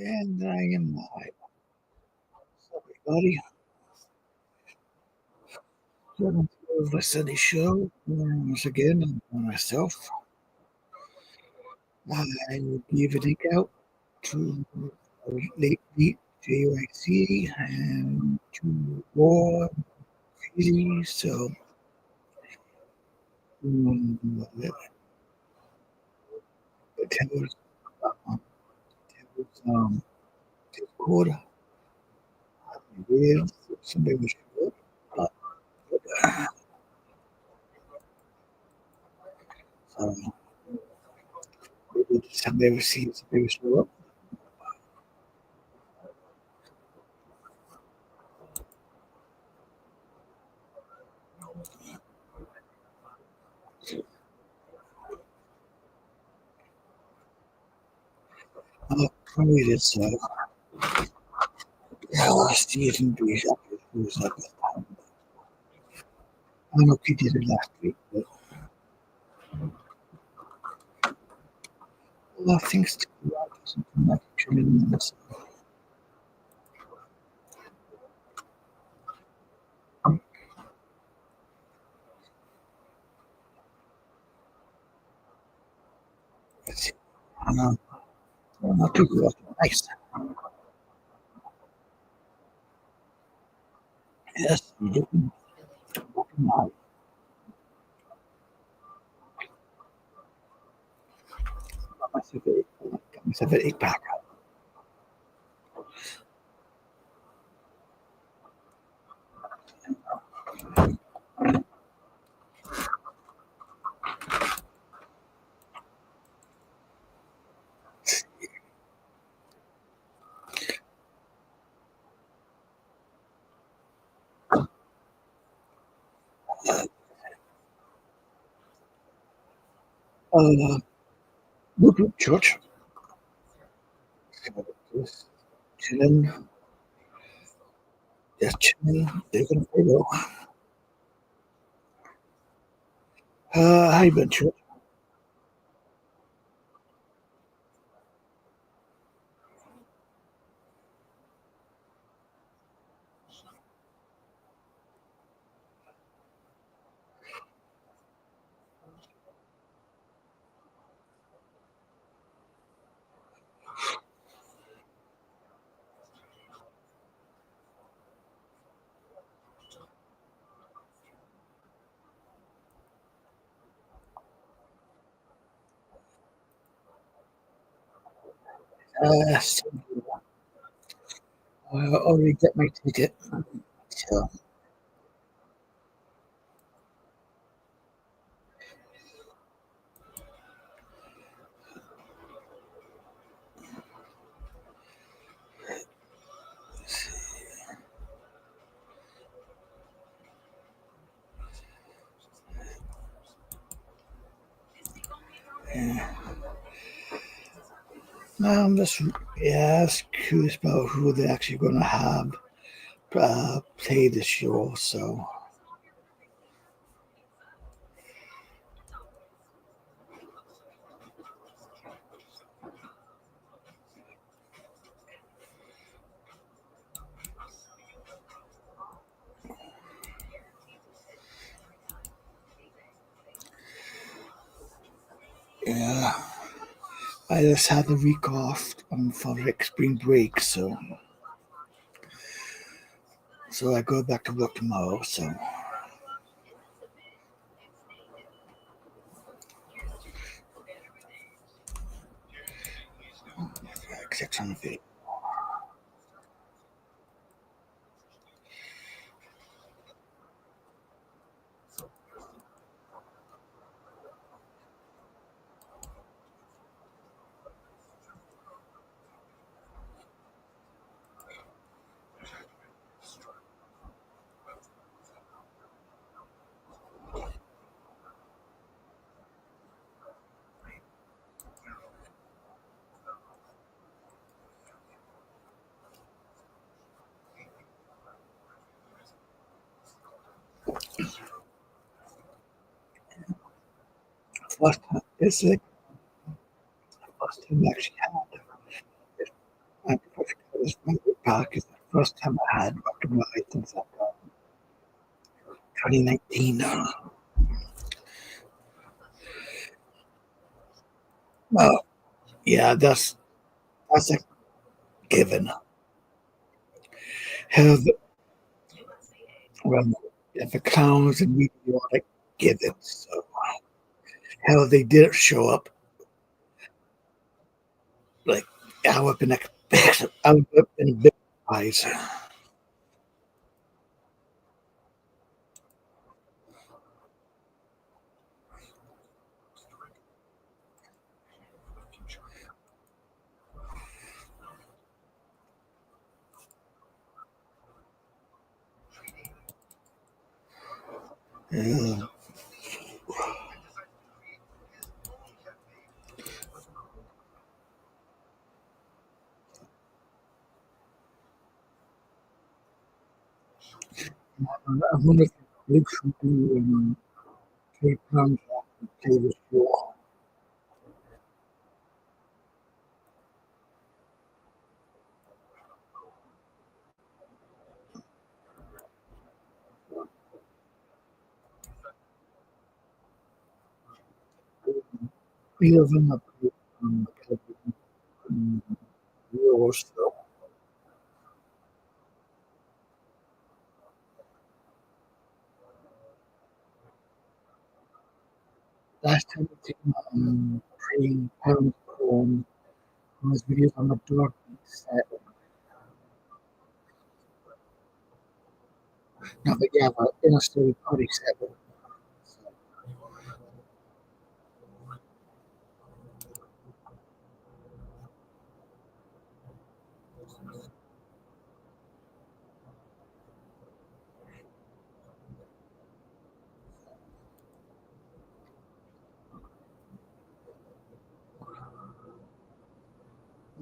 And I am live. What's up, everybody? Welcome to the Sunday show. Once again, I'm by myself. I will give a link out to Late Beat JYC and to War Crazy. So, tell us, Discord. With somebody was so maybe somebody will see somebody will show up. Probably this Stephen B. Who's up at time. I don't know if he did it last week, but a lot of things to do out something like 2 minutes. Let's see. Not too good. Nice. Yes, I'm looking out. Got myself an 8-pack. Look, church. Just chilling. Just chilling. Taking a photo. How you been, church? I already got my ticket. So, yeah. I'm just curious about who they're actually going to have play the show. So, yeah, I just had a week off for spring break, so I go back to work tomorrow. So, 650. First time, it's like first time I actually had. I Because the first time I had rock and roll since 2019. Well, yeah, that's a given. Hell, well, if the clowns and meteoric given, so hell, they didn't show up. Like I would have been I would have been a bit surprised. Yeah. I wonder if Luke should do three pounds after Taylor's war. Either of them are um, wars. So last time I seen three pounds on his videos on the dark set. No, but yeah, but in a story party set.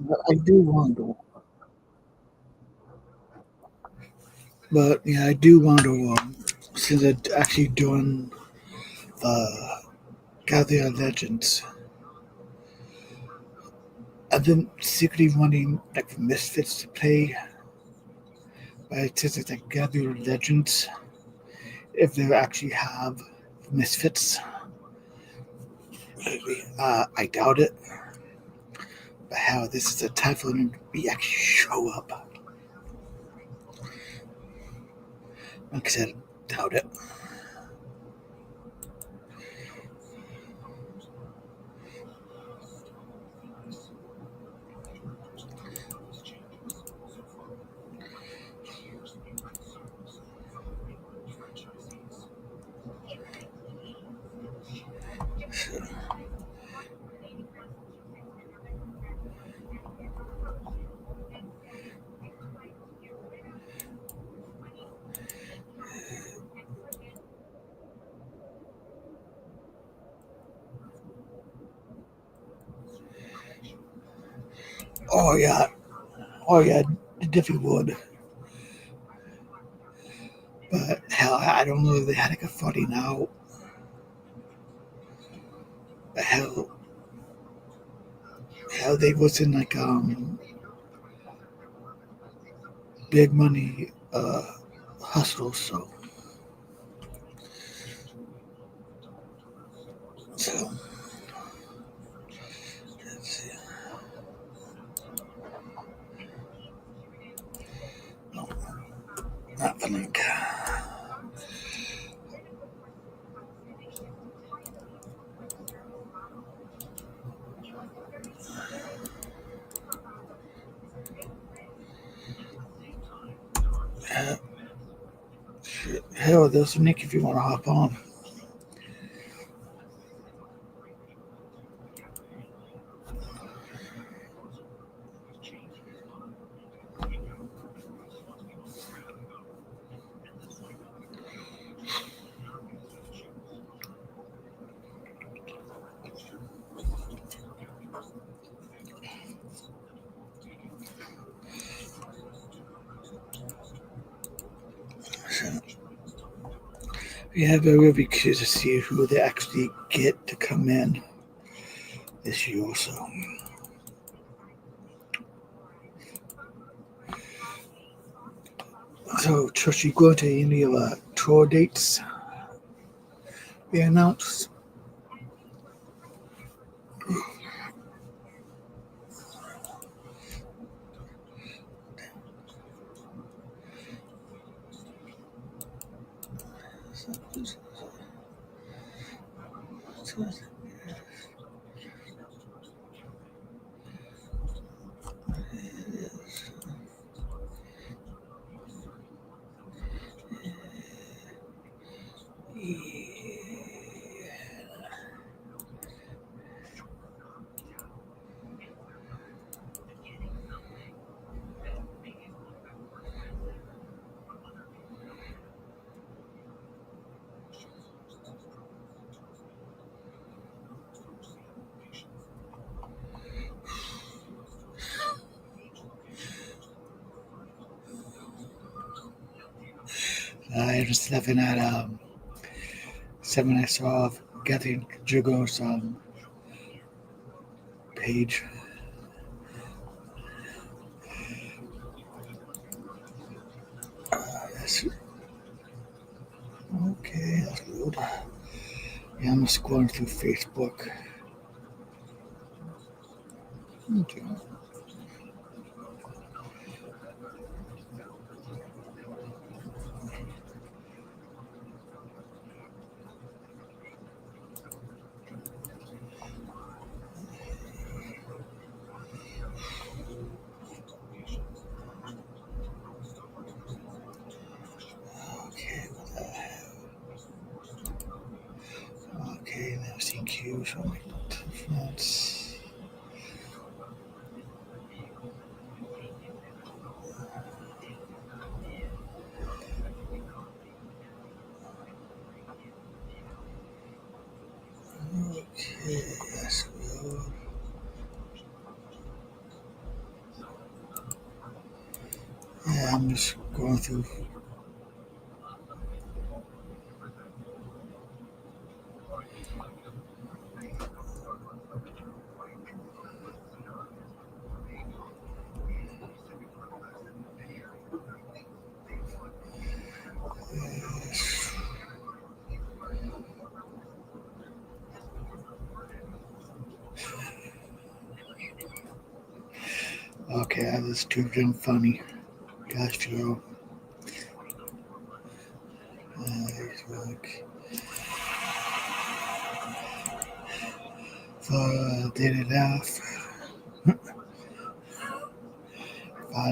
But I do wonder. But yeah, I do wonder. Since they're actually doing the Gather Legends, I've been secretly wanting like Misfits to play. But it says it's like Gather Legends. If they actually have Misfits, I doubt it. But how this is a time for them to be actually show up. Like I said, doubt it. Oh yeah, oh yeah, definitely would. But hell, I don't know if they had like a fighting out. But hell, they wasn't like big money hustle. So let's see. No, not the link. Uh, hell, there's a link if you want to hop on. So, yeah, but we'll be curious to see who they actually get to come in this year also. So, Trish, you go to any of tour dates they announced? I was laughing at seven I saw of getting Jugo's page. That's, okay, that's good. Yeah, I'm just going through Facebook. Okay. Okay, okay, never seen Q, so that's okay, that's good. Yeah, I'm just going through. Okay, that is too damn funny. Gosh, Joe. For daily laugh.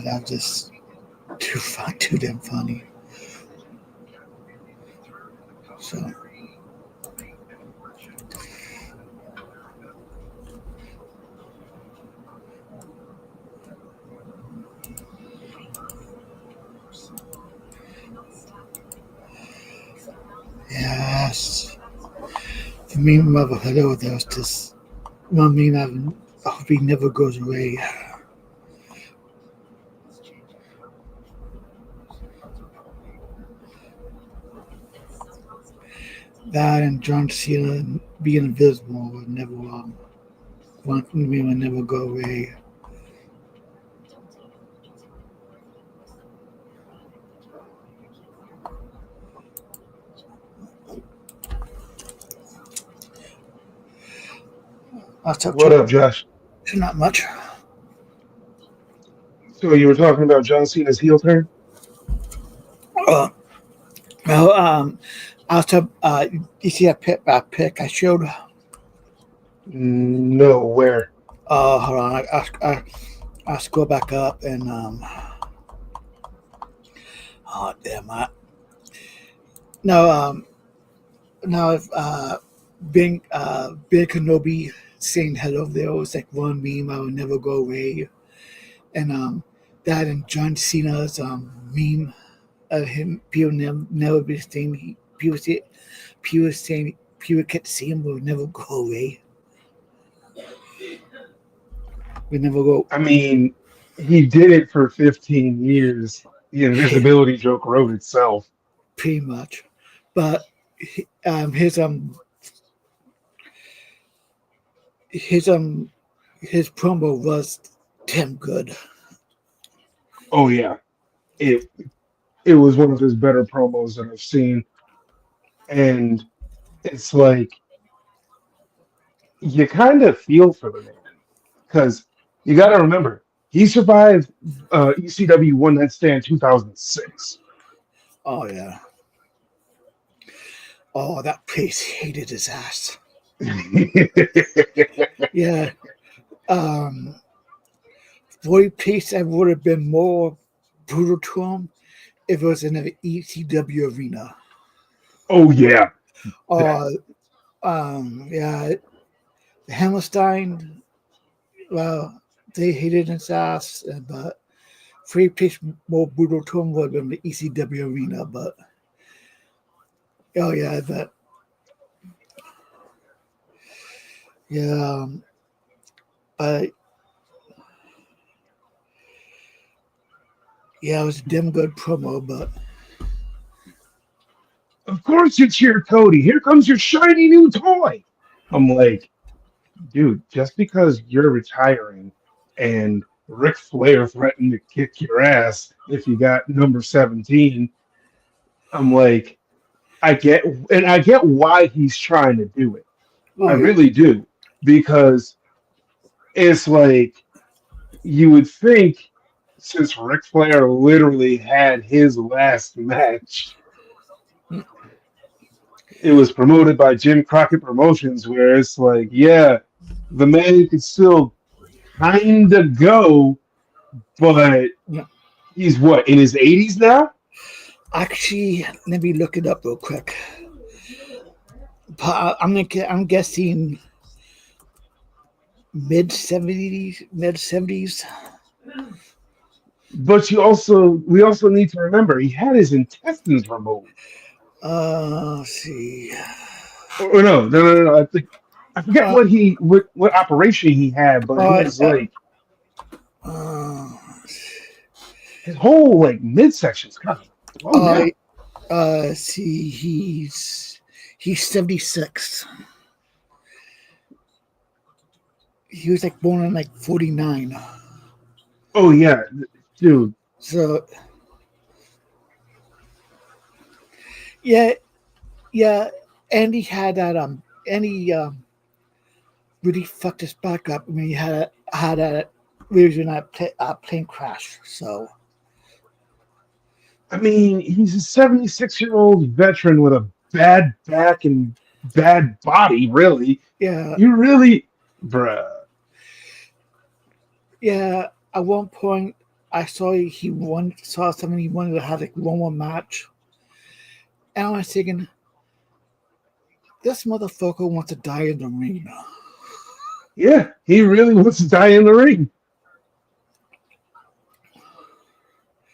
That was just too damn funny. So, yes. For me, Mother Hello, that was just, I mean, I hope he never goes away. That and John Cena being invisible would never want me would never go away. What up, Josh? Not much. So you were talking about John Cena's heel turn? Uh, well, also, you see that pic I showed? No, where? Hold on, I scroll back up and oh damn, no, now if Big Kenobi saying hello there was like one meme I will never go away, and that and John Cena's meme of him people never be saying people can't see him will never go away. We never go I mean, he did it for 15 years. The invisibility joke wrote itself. pretty much, but his his promo was damn good. Oh yeah, it it was one of his better promos that I've seen. And it's like you kind of feel for the man because you got to remember he survived ECW One Night Stand 2006. Oh yeah. Oh, that place hated his ass. Yeah. Boy, place that would have been more brutal to him if it was in an ECW arena. Oh yeah, Uh, yeah, Hammerstein, well, they hated his ass, but free place more brutal to him would have been the ECW arena. But oh yeah, but yeah, but yeah, it was a damn good promo. But of course you cheer Cody. Here comes your shiny new toy. I'm like, dude, just because you're retiring and Ric Flair threatened to kick your ass if you got number 17, I'm like, I get why he's trying to do it. I oh yeah, really do. Because it's like you would think since Ric Flair literally had his last match, it was promoted by Jim Crockett Promotions, where it's like, yeah, the man could still kind of go, but yeah. he's what, in his 80s now? Actually, let me look it up real quick. I'm guessing mid 70s. But we also need to remember he had his intestines removed. Let's see. Or no. I forget Uh, what operation he had, but it uh, was uh, like uh, his whole like midsection's kind of blown uh, out. see, he's 76. He was like born in like 49. Oh yeah, dude. So yeah, yeah. And he had that and he really fucked his back up when he had a reason plane crash. So I mean, he's a 76-year-old veteran with a bad back and bad body. Really, yeah, you really, bruh. yeah. At one point, I saw something he wanted to have like one more match, and I was thinking, this motherfucker wants to die in the ring. Yeah, he really wants to die in the ring.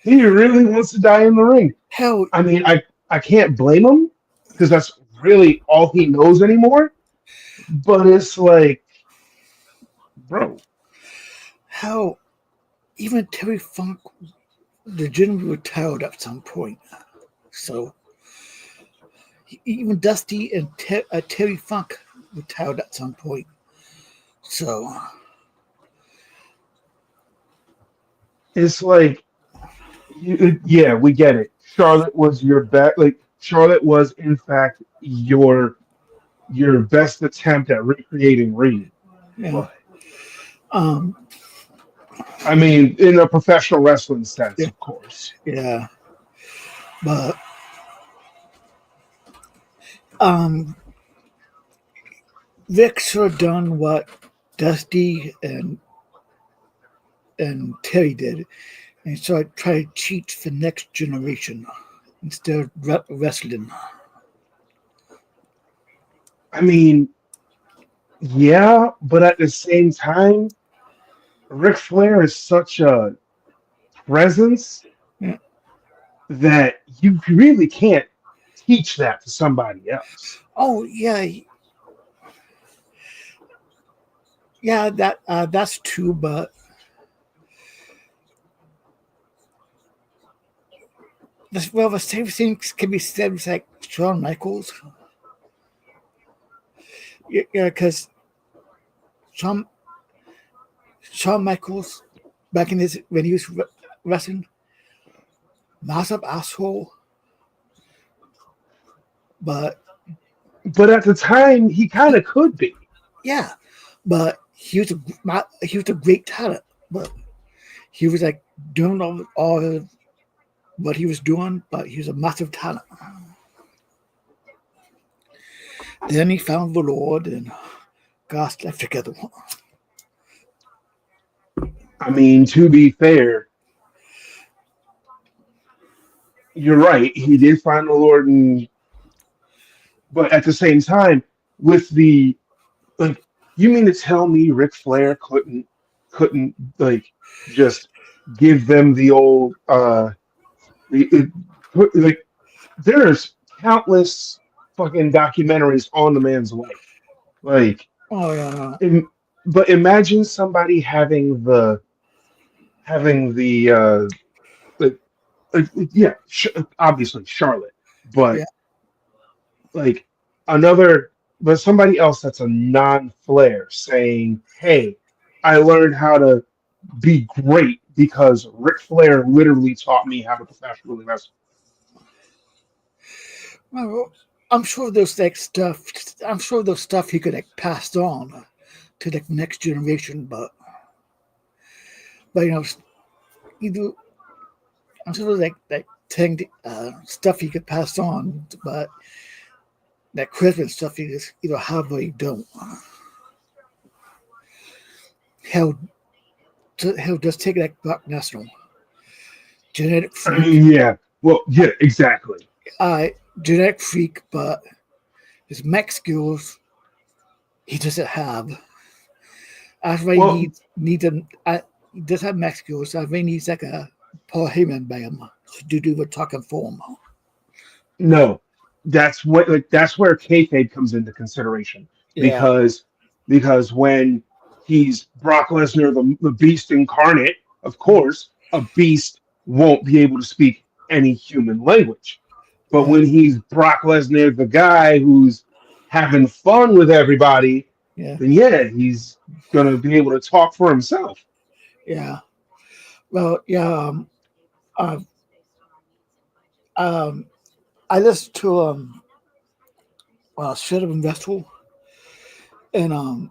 He really wants to die in the ring. Hell, I mean, I can't blame him because that's really all he knows anymore. But it's like, bro, hell, even Terry Funk legitimately retired at some point. So even Dusty and Terry Funk retired at some point. So it's like, yeah, we get it. Charlotte was your best. Like Charlotte was, in fact, your best attempt at recreating Reed. yeah, But um, I mean, in a professional wrestling sense, yeah, of course. yeah. But um, Vic should have done what Dusty and Terry did, and so I try to cheat for next generation instead of wrestling. I mean, yeah, but at the same time, Ric Flair is such a presence Yeah. that you really can't teach that to somebody else. Oh yeah, yeah. That's true, but the same thing can be said with like Shawn Michaels. Yeah, because Shawn Shawn Michaels back in his when he was wrestling, massive asshole, but But at the time, he kind of could be. yeah, but he was a great talent, but he was like doing all what he was doing, but he was a massive talent. Then he found the Lord and got left together. I mean, to be fair, you're right. He did find the Lord, and but at the same time, with the like, you mean to tell me Ric Flair couldn't like just give them the old like there's countless fucking documentaries on the man's life. Like, Oh yeah, im- but imagine somebody having the like, yeah, obviously Charlotte, yeah. but like another, but somebody else that's a non-Flair saying, "Hey, I learned how to be great because Ric Flair literally taught me how to professionally wrestle." Well, I'm sure there's like stuff. I'm sure there's stuff he could like pass on to the next generation, but either I'm sure there's like thing stuff he could pass on, but that Christmas stuff he just either have or he don't. He'll he'll just take that Buck National genetic I freak, mean, yeah, well, yeah, exactly. uh, genetic freak, but his mech skills he doesn't have. That's why Well, he needs a. He does have mech skills. That's why he needs like a Paul Heyman by him to do the talking for him. no, that's where kayfabe comes into consideration Yeah, because when he's Brock Lesnar, the Beast incarnate, of course, a beast won't be able to speak any human language. But yeah, when he's Brock Lesnar, the guy who's having fun with everybody, yeah, then yeah, he's gonna be able to talk for himself. yeah. Well, yeah. Uh, um, I listened to Shut Up and Wrestle, and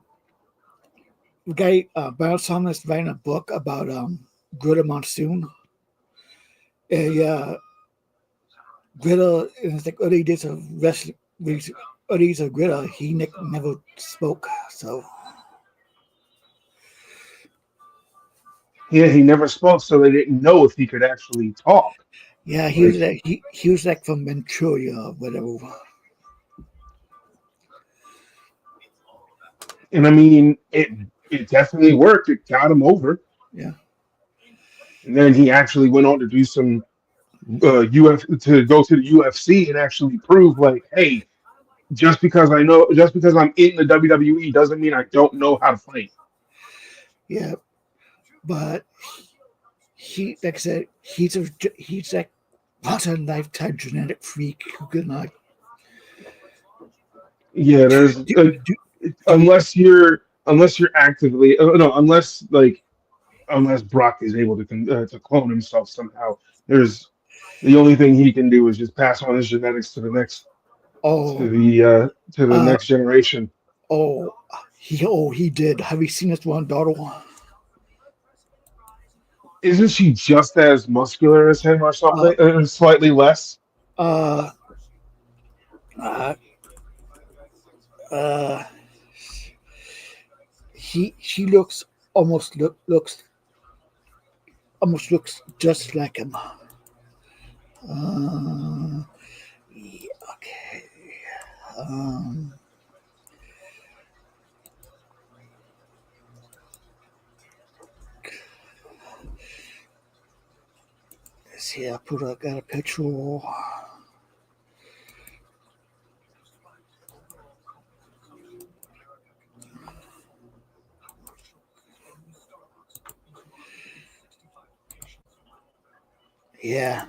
the guy Brian Simon is writing a book about Greta Monsoon. And yeah, Greta in his like early days of wrestling, early days of Greta, he never spoke. So Yeah, he never spoke, so they didn't know if he could actually talk. yeah, Like, he was like from Manchuria or whatever. and I mean, it definitely worked. It got him over, Yeah, and then he actually went on to do some to go to the UFC and actually prove like, hey, just because I'm in the WWE doesn't mean I don't know how to fight. yeah, but he like I said, he's like what a lifetime genetic freak who can like Yeah, there's do, do, do unless you're actively no unless like unless Brock is able to clone himself somehow. There's the only thing he can do is just pass on his genetics oh to the uh next generation. oh he did. Have you seen this one daughter? Isn't she just as muscular as him or Uh something? Slightly less. uh uh uh she looks almost looks just like him. Yeah, okay. Um, let's see. Got a picture. Yeah,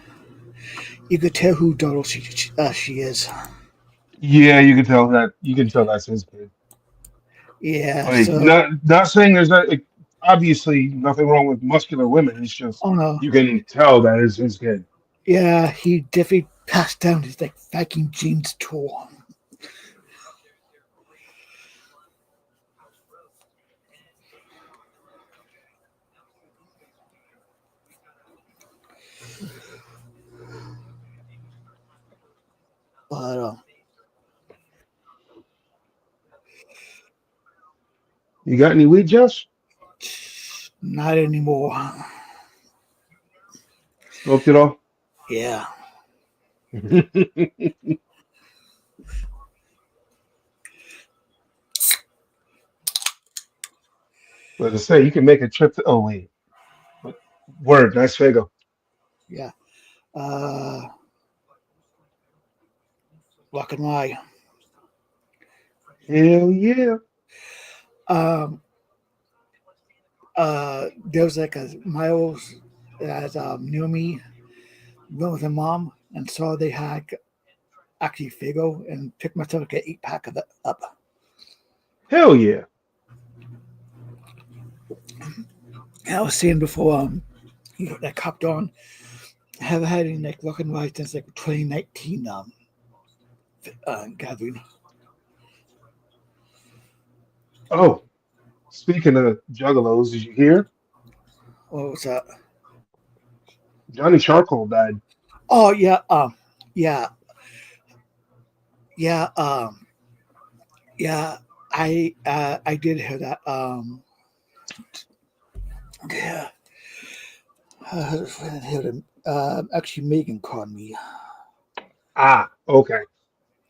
you could tell who Donald she is. Yeah, you can tell that. You can tell that's his kid. Yeah. Like, So, not saying there's not like, obviously nothing wrong with muscular women. It's just oh no. you can tell that is his kid. Yeah, he definitely passed down his like Viking genes to him. But You got any weed, Josh? not anymore. Smoked it all? Yeah, But to say, you can make a trip to. Oh wait, what? Word, nice fago. yeah. Uh, what can lie? Hell yeah. Um, there was like a Miles that knew me, went with her mom, and saw they had actually Figo, and picked myself like an 8 pack of it up. Hell yeah. And I was saying before, that copped on. I haven't had any like rock and roll since like 2019 gathering. Oh, speaking of juggalos, did you hear? What was that? Johnny Charcoal died. Oh yeah, yeah, yeah, yeah. I did hear that. Yeah, I heard him. Actually, Megan called me. Ah, okay.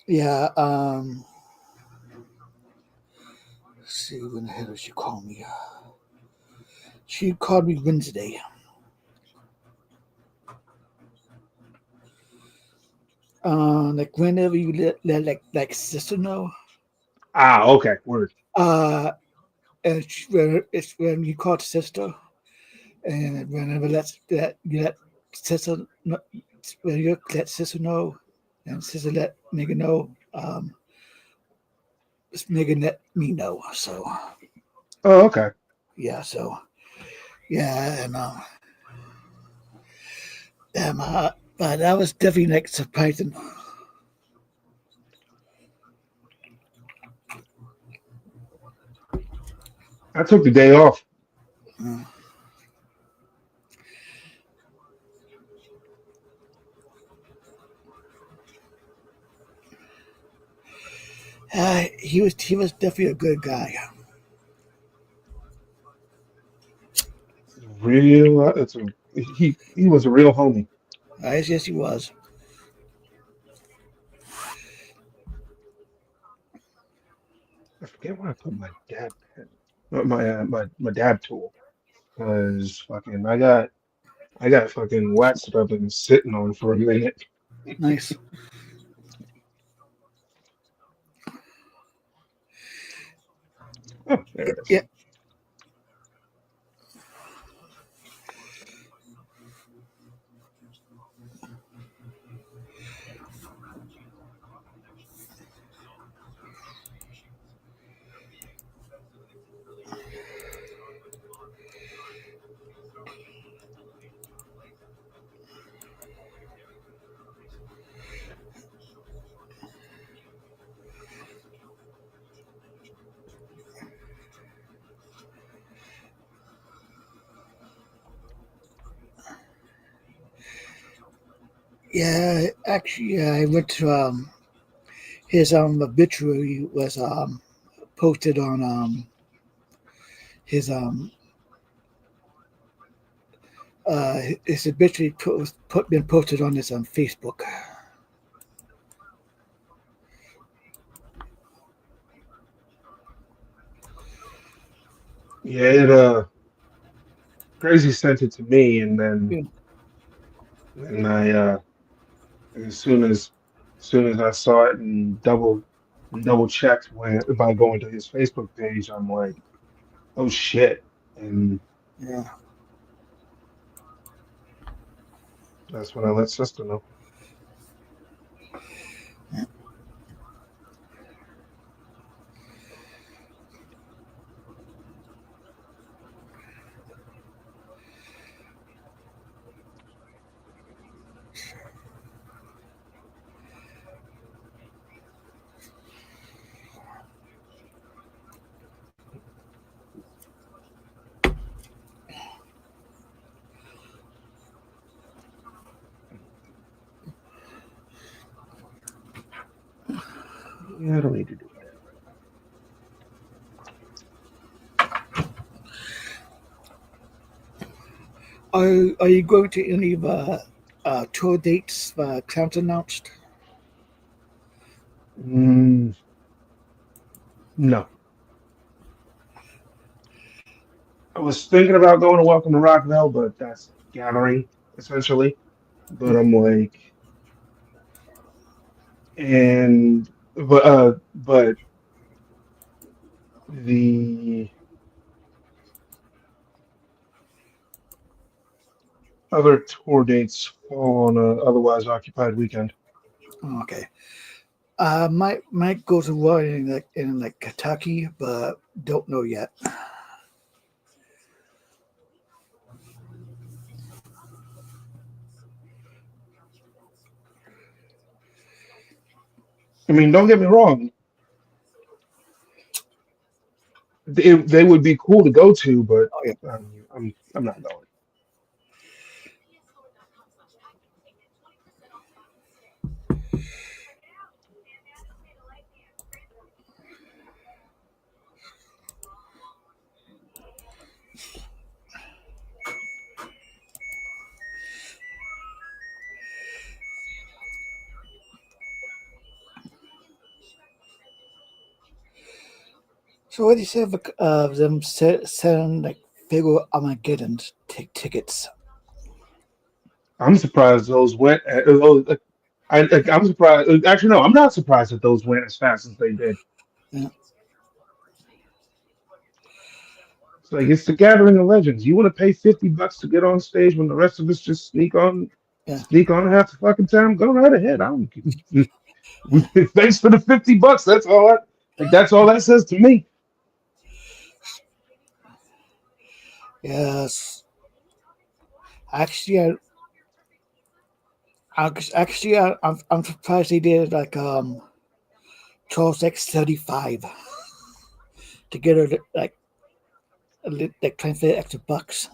Yeah. Let's see, when the hell did she call me? She called me Wednesday. Like whenever you let like sister know. Ah, okay. Word. Uh, and it's when you call sister, and whenever that you let sister know, when you let sister know, and sister let Megan know, Megan let me know. So Oh, okay. yeah, so yeah, and but that was definitely like surprising. I took the day off. Mm. He was definitely a good guy. Real. It's a he was a real homie. Yes, he was. I forget where I put my dad pen. My dad tool. Cause fucking I got fucking wax that I've been sitting on for a minute. Nice. Oh, there it is. Yeah, yeah. Actually, yeah, I went to his obituary was posted on his his obituary been posted on his Facebook. Yeah, it crazy sent it to me, and then Yeah. and I as soon as I saw it and double checked when by going to his Facebook page, I'm like, oh shit, and Yeah. that's when I let sister know. Yeah, I don't need to do that. Are you going to any of tour dates Clowns announced? Mm, no. I was thinking about going to Welcome to Rockville, but that's gathering essentially. But I'm like, and but the other tour dates fall on a otherwise occupied weekend. Okay. Might go to one in like Kentucky, but don't know yet. I mean, don't get me wrong, they would be cool to go to, but Oh yeah. I'm not going. So what do you say of them selling like figure Armageddon tickets? I'm surprised those went. I'm surprised. Actually, no, I'm not surprised that those went as fast as they did. Yeah, It's like it's the Gathering of Legends. You want to pay $50 to get on stage when the rest of us just yeah, sneak on half the fucking time? Go right ahead. I don't. Thanks for the $50. That's all. That's all that says to me. yes. Actually, I'm surprised they did like Charles X 35 to get her like trying for extra bucks.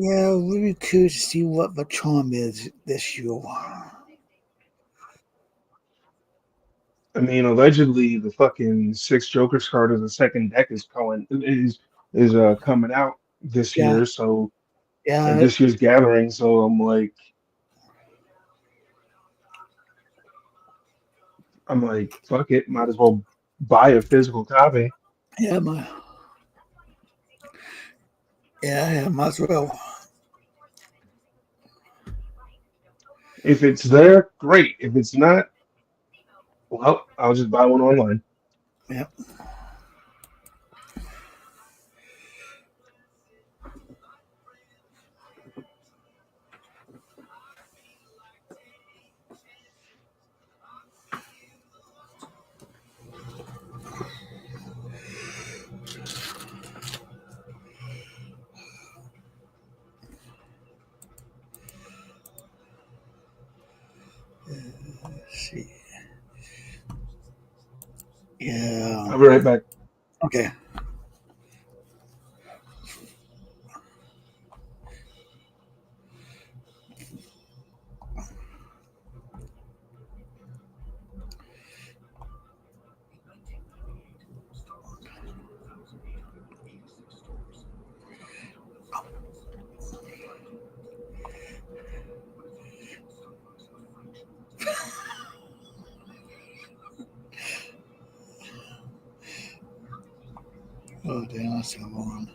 Yeah, really curious to see what the charm is this year. I mean, allegedly, the fucking six Joker's card of the second deck is coming out this Yeah, year. So at yeah, this year's gathering. So I'm like, fuck it, might as well buy a physical copy. yeah, yeah, might as well. If it's there, great. If it's not, well, I'll just buy one online. Yeah, let's see. Yeah, I'll be right back. okay. Oh, damn, let's go on.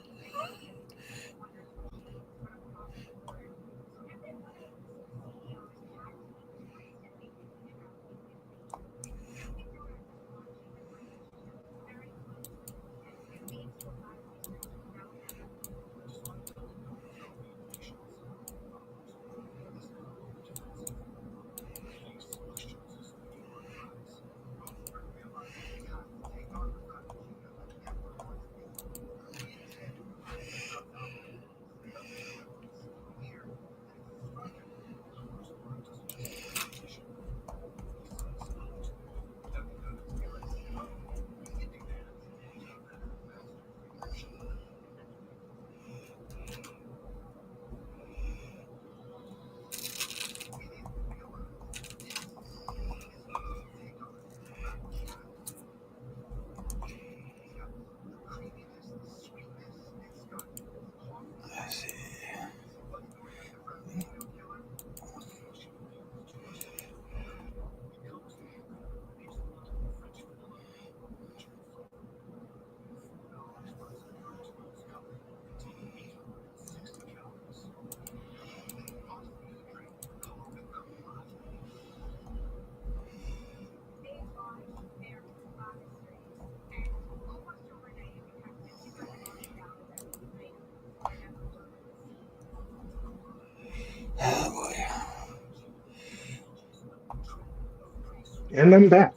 And I'm back.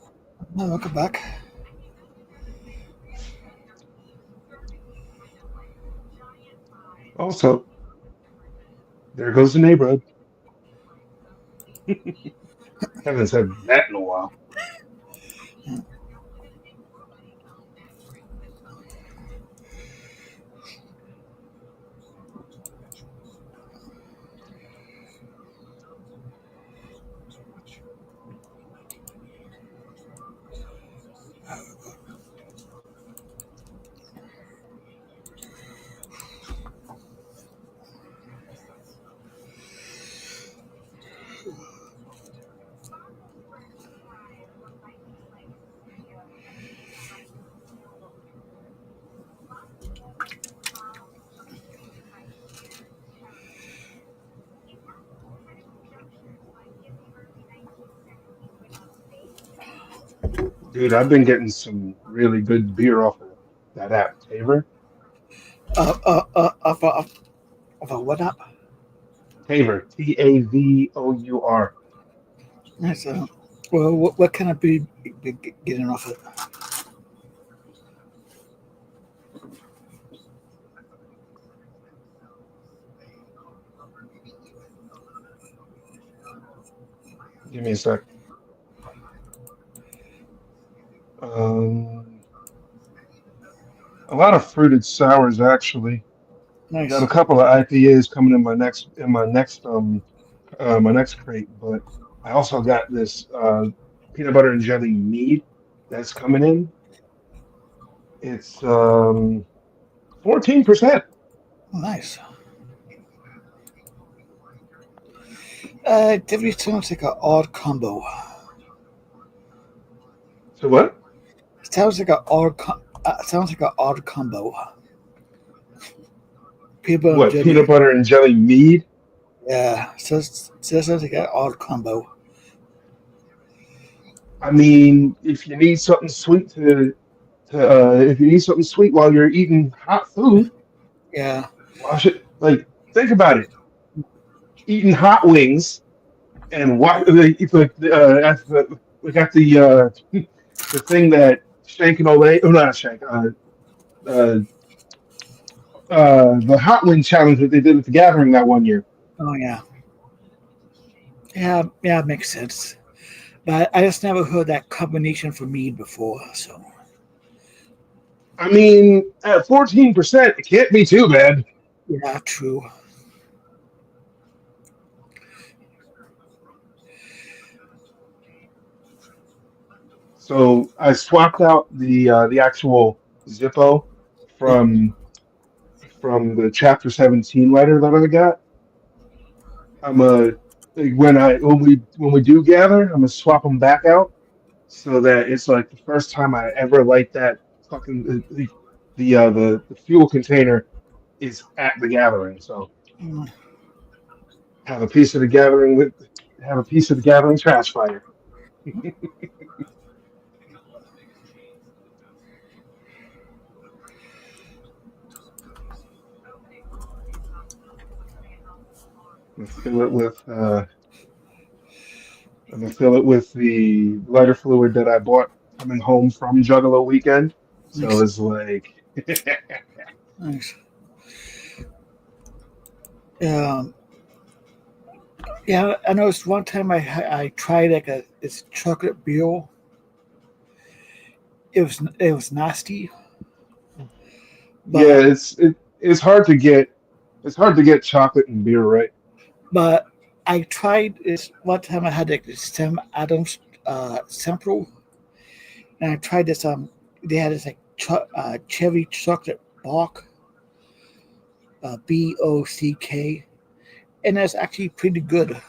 No, welcome back. Also, there goes the neighborhood. Haven't said that in a while. Dude, I've been getting some really good beer off of that app, Taver. Of a what up? Taver, Tavour. That's, well, what kind of be getting off it? Give me a sec. Um, a lot of fruited sours actually. Got a Nice. couple of IPAs coming in my next crate, but I also got this peanut butter and jelly mead that's coming in. It's 14%. Nice. It definitely sounds like an odd combo. So what? Sounds like sounds like an odd combo. People and What, peanut jelly. butter and jelly mead? Yeah, so sounds like an odd combo. I mean, if you need something sweet if you need something sweet while you're eating hot food, Yeah. wash it. Like, think about it. Eating hot wings and what we got the thing that Shank and Olay, oh not Shank, uh, the hot wing challenge that they did at the gathering that one year. Oh yeah. Yeah, it makes sense. But I just never heard that combination for mead before. So I mean, at 14%, it can't be too bad. yeah, true. So I swapped out the actual Zippo Yeah, from the Chapter 17 letter that I got. I'm a like, when we do gather, I'm gonna swap them back out so that it's like the first time I ever light that fucking the fuel container is at the gathering. So mm, have a piece of the gathering with have a piece of the gathering trash fire. And fill it with I'm gonna fill it with the lighter fluid that I bought coming home from Juggalo weekend. So nice, it's like nice. Um, yeah, I know. It's one time I tried like it's chocolate beer. It was nasty, yeah, but it's hard to get chocolate and beer right. but I tried this one time. I had like this Sam Adams sample, and I tried this. They had this like cherry chocolate bark, BOCK, and that's actually pretty good.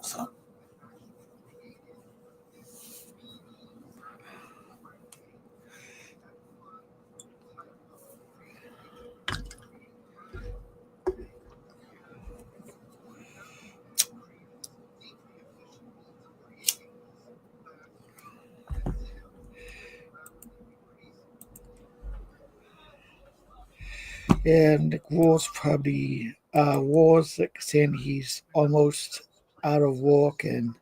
So And like War's like saying he's almost out of work and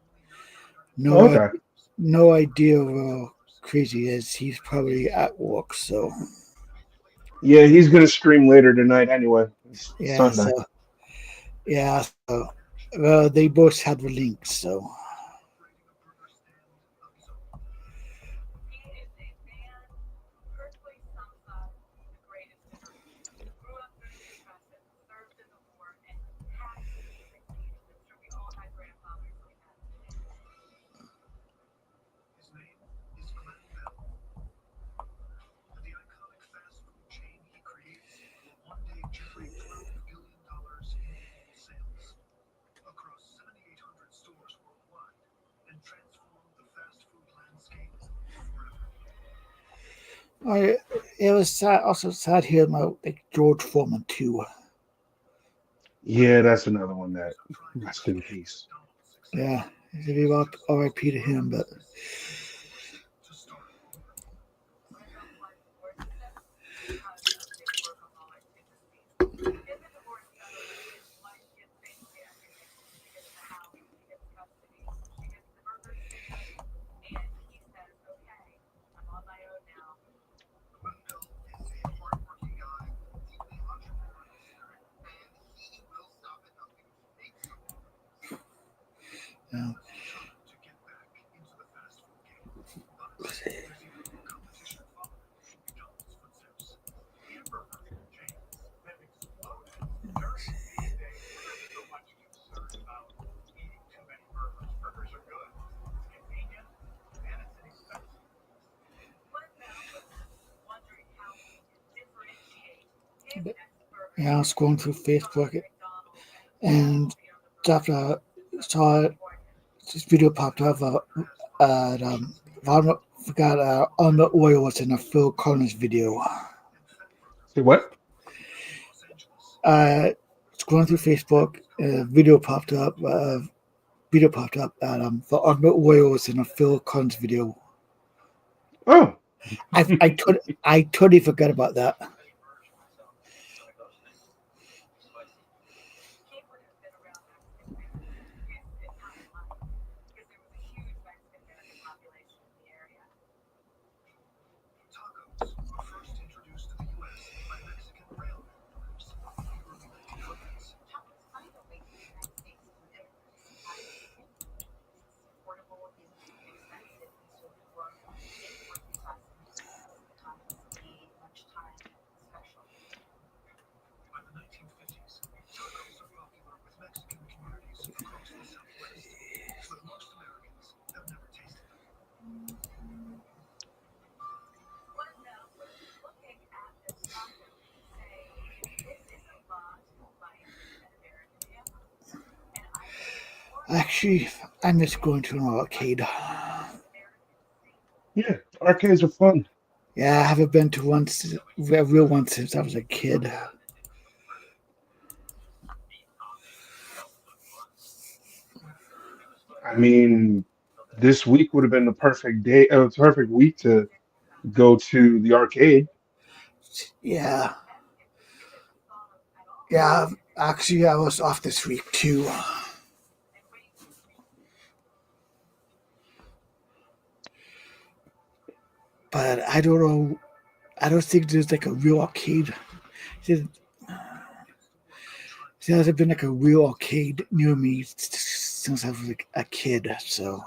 Oh, no okay. no idea how crazy he is. He's probably at work, so Yeah, he's gonna stream later tonight anyway. It's yeah, Sunday. so they both had the links, so I it was sad, also sad hearing about like George Foreman too. Yeah, that's another one that rest in peace. Yeah, it'd be about R.I.P. to him, but yeah. Yeah, I was going through Facebook and after saw this video popped up. I forgot on the oil was in a Phil Collins video. Say what? Scrolling through Facebook, video popped up that the Armor Oil was in a Phil Collins video. Oh, I totally forgot about that. Actually, I miss going to an arcade. yeah. Arcades are fun. Yeah, I haven't been to a real one since I was a kid. I mean, this week would have been the perfect day, perfect week to go to the arcade. Yeah, yeah. Actually, I was off this week too, but I don't know. I don't think there's like a real arcade. There hasn't been like a real arcade near me since I was like a kid. So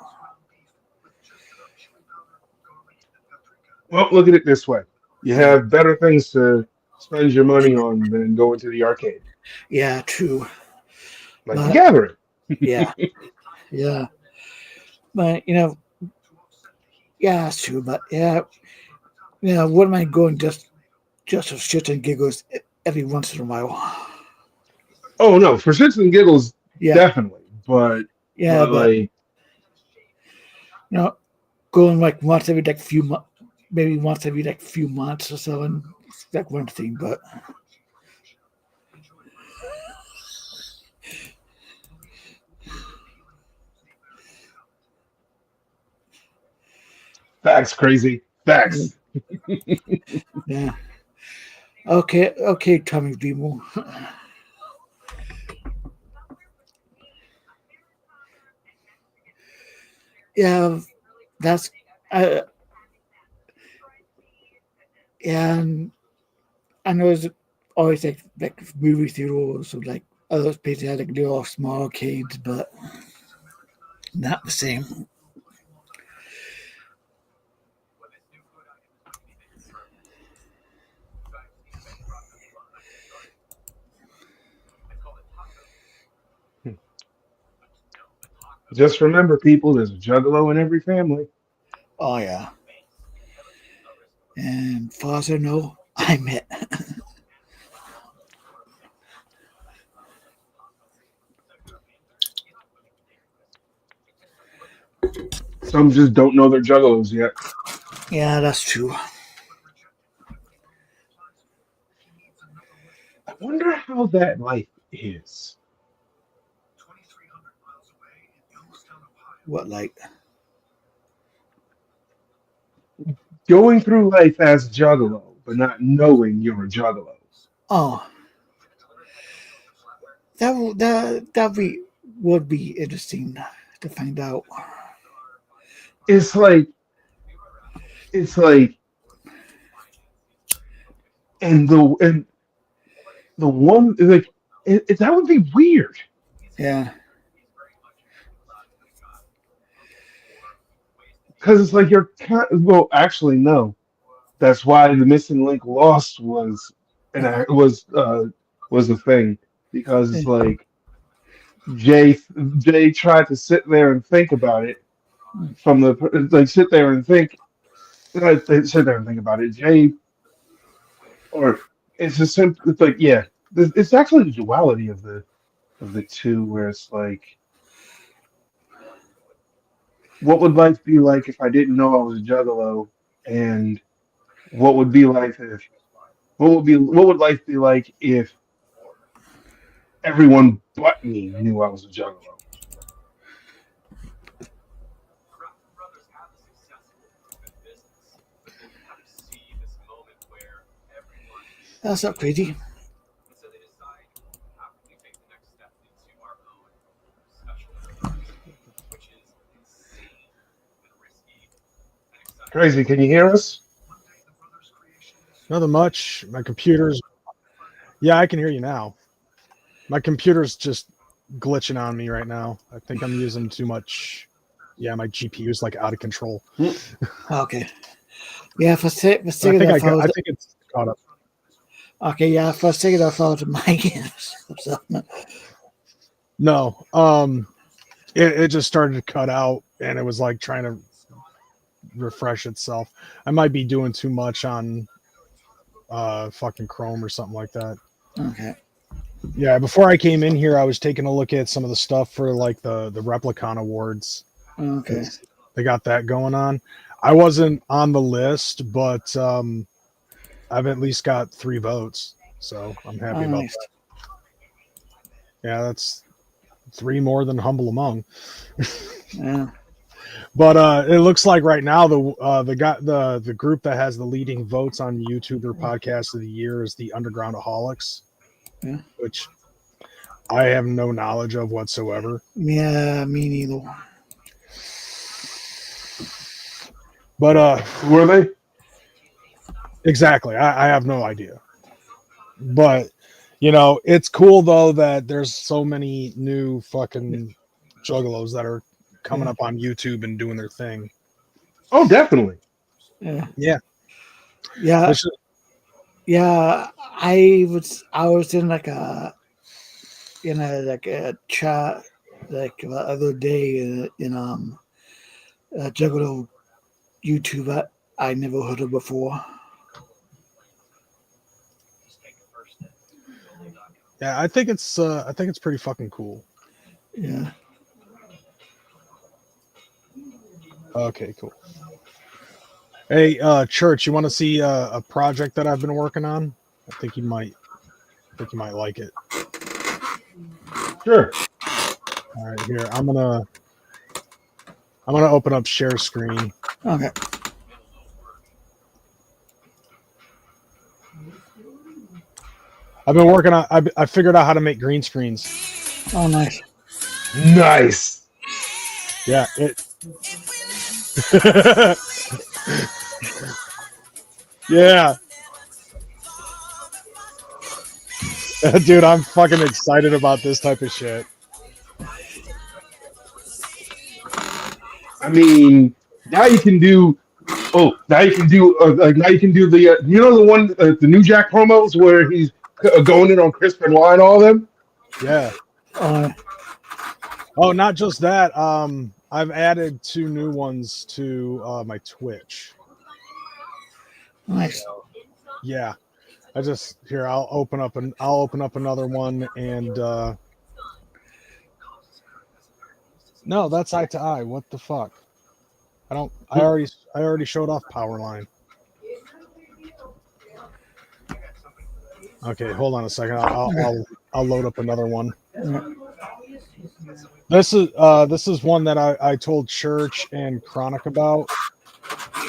Well, look at it this way: you yeah, have better things to spend your money on than going to the arcade, yeah, true. like the But Gathering. yeah, yeah. But yeah, that's true. But yeah, what am I going just for shits and giggles every once in a while? Oh no, for shits and giggles, Yeah, definitely. But yeah, but but like, you know, going like once every like few months, maybe once every like few months or so, and it's like one thing. But facts, crazy facts. yeah, Okay, Tommy people. Yeah, that's uh, yeah. And I know it's always like movie theaters or like other places had like little small arcades, but not the same. Just remember, people, there's a juggalo in every family. Oh yeah, and far as I know, I'm it. Some just don't know they're juggalos yet. Yeah, that's true. I wonder how that life is. What like? Going through life as a juggalo, but not knowing you're a juggalo. Oh, that would be interesting to find out. It's like, it's like, and the one, like, that would be weird. Yeah, Because it's like well, actually, no. That's why the missing link lost was the thing because it's like Jay Jay tried to sit there and think about it from the like sit there and think sit there and think about it. Jay or it's just simple. It's like yeah, it's actually the duality of the two where it's like what would life be like if I didn't know I was a juggalo and what would be like if what would life be like if everyone but me knew I was a juggalo. that's not crazy. Crazy, can you hear us? Nothing much. My computer's, yeah, I can hear you now. My computer's just glitching on me right now. I think I'm using too much. Yeah, my GPU's like out of control. Okay. Yeah, for I second think I thought I think it's caught up. okay, yeah, for a second I thought it was my so, No, it just started to cut out, and it was like trying to refresh itself. I might be doing too much on fucking Chrome or something like that. okay. Yeah, before I came in here, I was taking a look at some of the stuff for like the Replicon Awards Okay. because they got that going on. I wasn't on the list, but I've at least got 3 votes, so I'm happy Oh, about nice. that. Yeah, that's 3 more than Humble Among. Yeah. But it looks like right now the group that has the leading votes on YouTuber Podcast of the Year is the Undergroundaholics, Yeah. which I have no knowledge of whatsoever. Yeah, me neither. But Who are they? exactly, I have no idea. But it's cool though that there's so many new fucking juggalos that are coming up on YouTube and doing their thing. Oh, definitely. Yeah. Yeah. Yeah. It's just- Yeah. I was in like a chat like the other day in Juggalo YouTube I never heard of before. yeah, I think it's pretty fucking cool. Yeah. Okay, cool. Hey, Church, you want to see a project that I've been working on? I think you might like it. Sure. All right, here I'm gonna open up share screen. Okay. I've been working on. I figured out how to make green screens. Oh, nice. Nice. Yeah. Yeah. Dude, I'm fucking excited about this type of shit. I mean, now you can do. Oh, now you can do now you can do the the one the New Jack promos where he's going in on Chris Benoit and all of them. Yeah. Oh, not just that. I've added 2 new ones to my Twitch. Nice. Yeah. I'll open up another one and no, that's eye to eye. What the fuck? I already showed off Powerline. Okay, hold on a second. I'll load up another one. This is one that I told Church and Chronic about,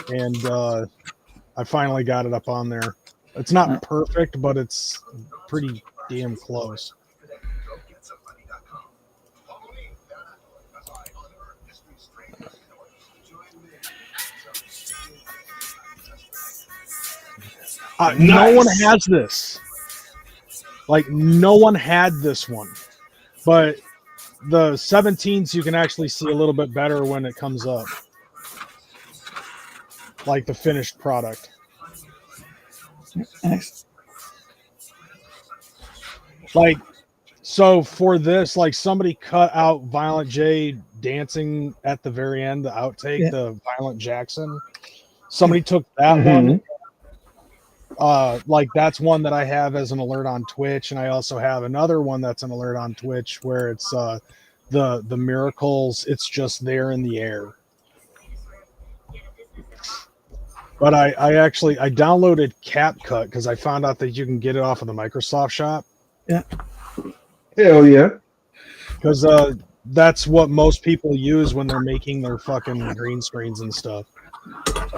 and I finally got it up on there. It's not perfect, but it's pretty damn close. Nice. No one has this. Like, no one had this one. But the 17s you can actually see a little bit better when it comes up. Like the finished product. Nice. Like, so for this, like, somebody cut out Violent J dancing at the very end, the outtake, the Violent Jackson. Somebody took that one. Like, that's one that I have as an alert on Twitch, and I also have another one that's an alert on Twitch where it's the miracles. It's just there in the air. But I downloaded CapCut because I found out that you can get it off of the Microsoft Shop. Yeah. Hell yeah. Because that's what most people use when they're making their fucking green screens and stuff.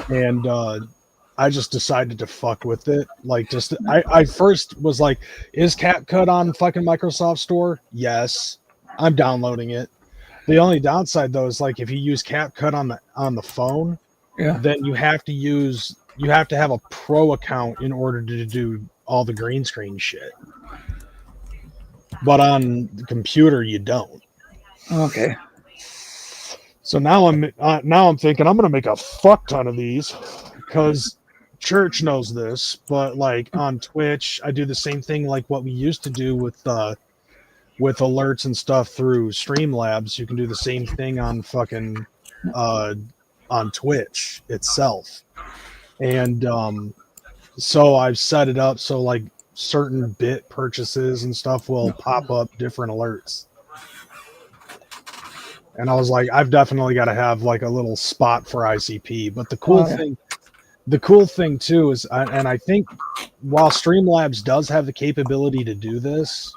And I just decided to fuck with it. Like, I first was like, is CapCut on fucking Microsoft Store? Yes. I'm downloading it. The only downside though is, like, if you use CapCut on the phone, then you have to have a pro account in order to do all the green screen shit. But on the computer, you don't. Okay. So now I'm thinking I'm gonna make a fuck ton of these because Church knows this. But, like, on Twitch, I do the same thing like what we used to do with alerts and stuff through Streamlabs. You can do the same thing on fucking on Twitch itself. And so I've set it up so, like, certain bit purchases and stuff will pop up different alerts. And I was like, I've definitely got to have, like, a little spot for ICP. But the cool thing too is, and I think while Streamlabs does have the capability to do this,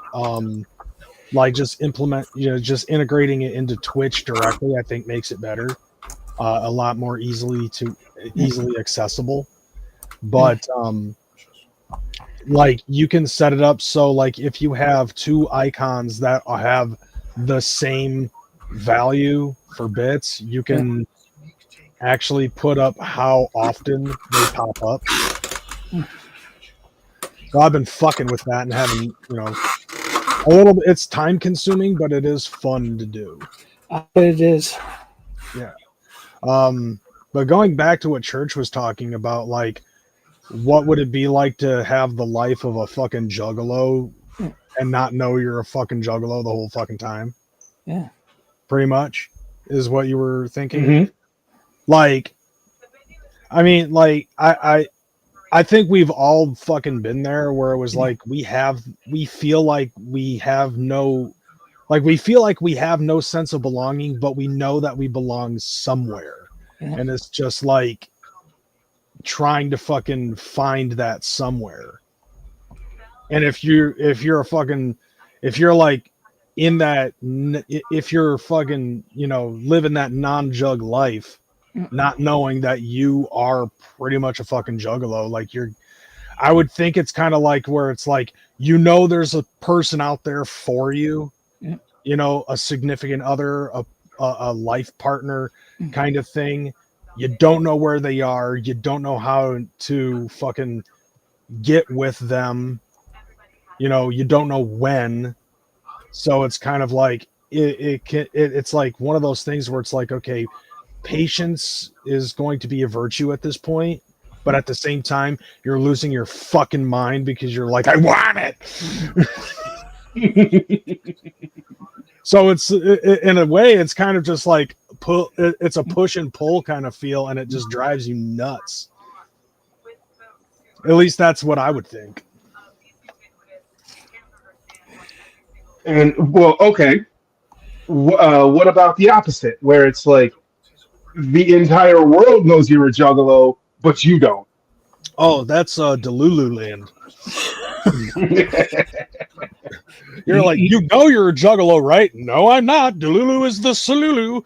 like, just integrating it into Twitch directly, I think makes it better, a lot more easily accessible. But like, you can set it up so, like, if you have 2 icons that have the same value for bits, you can actually put up how often they pop up. So I've been fucking with that and having, a little bit. It's time consuming, but it is fun to do. It is. Yeah. But going back to what Church was talking about, like, what would it be like to have the life of a fucking juggalo and not know you're a fucking juggalo the whole fucking time? Yeah. Pretty much is what you were thinking. Mm-hmm. Like, I mean, like, I think we've all fucking been there where it was like, we feel like we have no sense of belonging, but we know that we belong somewhere. Yeah. And it's just like trying to fucking find that somewhere. And if you're like in that, if you're fucking, living that non-jug life, not knowing that you are pretty much a fucking juggalo, like, I would think it's kind of like where it's like, there's a person out there for you, a significant other, a life partner kind of thing. You don't know where they are. You don't know how to fucking get with them. You don't know when. So it's kind of like it's like one of those things where it's like, okay, patience is going to be a virtue at this point, but at the same time, you're losing your fucking mind because you're like, I want it. So it's in a way, it's kind of just like it's a push and pull kind of feel, and it just drives you nuts. At least that's what I would think. And well, okay. What about the opposite, where it's like the entire world knows you're a juggalo, but you don't? Oh, that's Delulu land. You're like, you're a juggalo, right? No, I'm not. Delulu is the Salulu.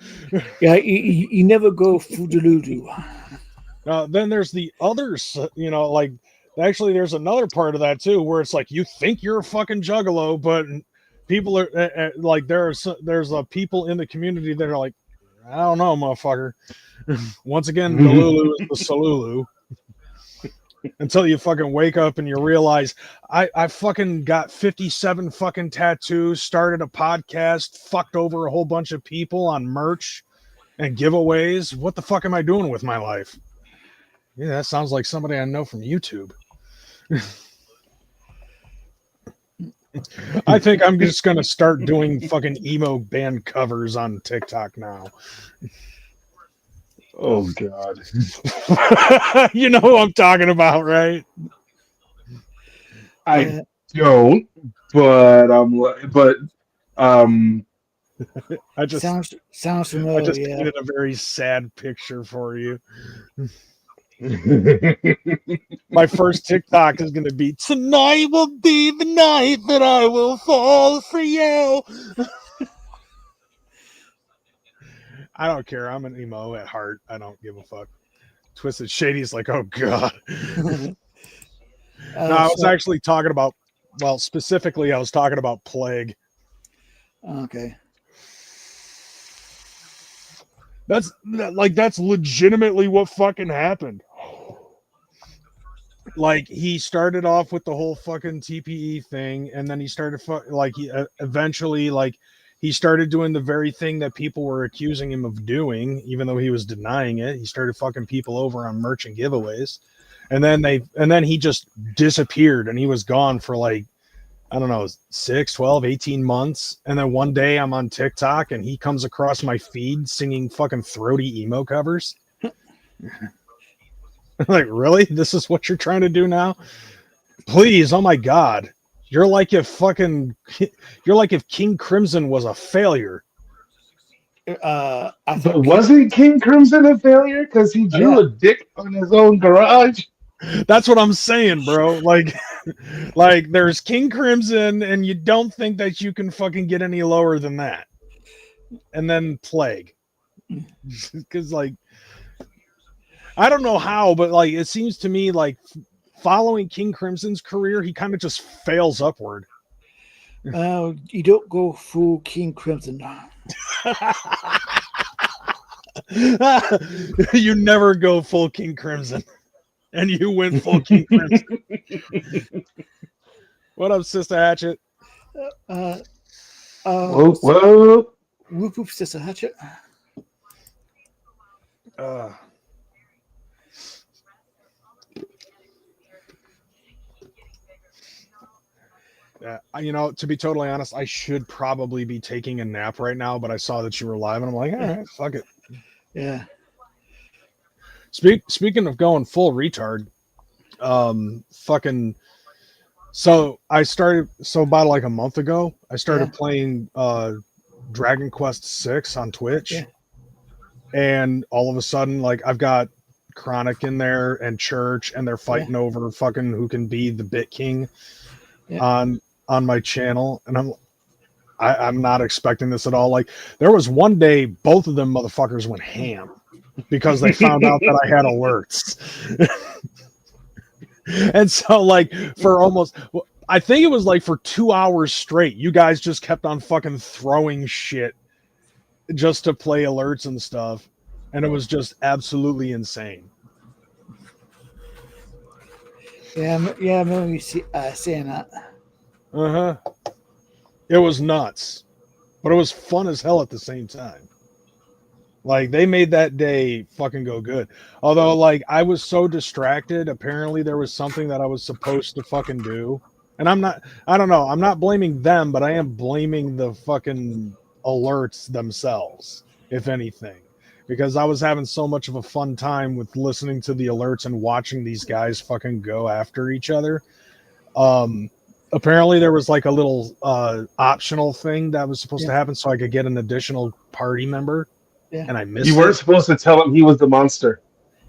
Yeah, you never go through Delulu. Then there's the others, like actually there's another part of that too, where it's like you think you're a fucking juggalo, but people are like there's people in the community that are like, I don't know, motherfucker. Once again, Delulu is the Salulu. Until you fucking wake up and you realize I fucking got 57 fucking tattoos, started a podcast, fucked over a whole bunch of people on merch and giveaways. What the fuck am I doing with my life? Yeah, that sounds like somebody I know from YouTube. I think I'm just going to start doing fucking emo band covers on TikTok now. Oh, God. You know who I'm talking about, right? I don't, but I just sounds familiar. I just painted a very sad picture for you. My first TikTok is going to be, tonight will be the night that I will fall for you. I don't care. I'm an emo at heart. I don't give a fuck. Twisted Shady's like, oh, God. No, I was actually talking about, well, specifically, I was talking about Plague. Okay. That's legitimately what fucking happened. Like, he started off with the whole fucking TPE thing, and then he started eventually, like, he started doing the very thing that people were accusing him of doing, even though he was denying it. He started fucking people over on merch and giveaways, and then he just disappeared, and he was gone for like, I don't know, 6, 12, 18 months. And then one day I'm on TikTok and he comes across my feed singing fucking throaty emo covers. Like, really? This is what you're trying to do now? Please, oh my God. You're like if King Crimson was a failure. But wasn't King Crimson a failure? Because he drew a dick on his own garage. That's what I'm saying, bro. Like there's King Crimson, and you don't think that you can fucking get any lower than that. And then Plague. Because, like, I don't know how, but, like, it seems to me like following King Crimson's career, he kind of just fails upward. You don't go full King Crimson. You never go full King Crimson. And you went full King Crimson. What up, Sister Hatchet? Whoa. Whoop whoop, Sister Hatchet. To be totally honest, I should probably be taking a nap right now, but I saw that you were live, and I'm like, all right, fuck it. Yeah. Speaking of going full retard, so about like a month ago, I started playing Dragon Quest VI on Twitch, and all of a sudden, like, I've got Chronic in there and Church, and they're fighting over fucking who can be the Bit King on my channel, and I'm not expecting this at all. Like, there was one day both of them motherfuckers went ham because they found out that I had alerts. And so, like, for almost, I think it was like for 2 hours straight, you guys just kept on fucking throwing shit just to play alerts and stuff. And it was just absolutely insane. Yeah, I remember you saying that. Uh-huh. It was nuts. But it was fun as hell at the same time. Like, they made that day fucking go good. Although, like, I was so distracted. Apparently, there was something that I was supposed to fucking do. And I don't know. I'm not blaming them, but I am blaming the fucking alerts themselves, if anything. Because I was having so much of a fun time with listening to the alerts and watching these guys fucking go after each other. Apparently, there was like a little optional thing that was supposed to happen so I could get an additional party member. Yeah. And I missed You weren't supposed to tell him he was the monster.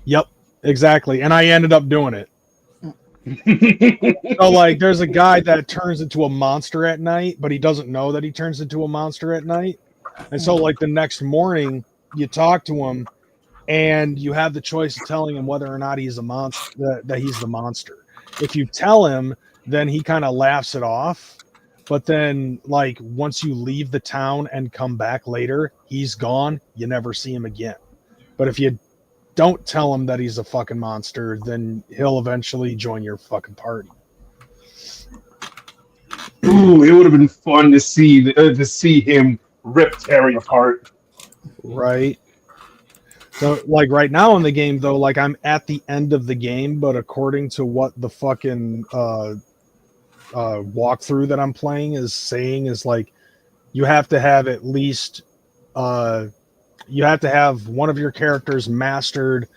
Yep, exactly. And I ended up doing it. So, like, there's a guy that turns into a monster at night, but he doesn't know that he turns into a monster at night. And so, like, the next morning, you talk to him, and you have the choice of telling him whether or not he's a monster, that he's the monster. If you tell him, then he kind of laughs it off. But then, like, once you leave the town and come back later, he's gone. You never see him again. But if you don't tell him that he's a fucking monster, then he'll eventually join your fucking party. Ooh, it would have been fun to see him rip Terry apart. Right. So, like, right now in the game, though, like, I'm at the end of the game, but according to what the fucking walkthrough that I'm playing is saying is, like, you have to have at least you have to have one of your characters mastered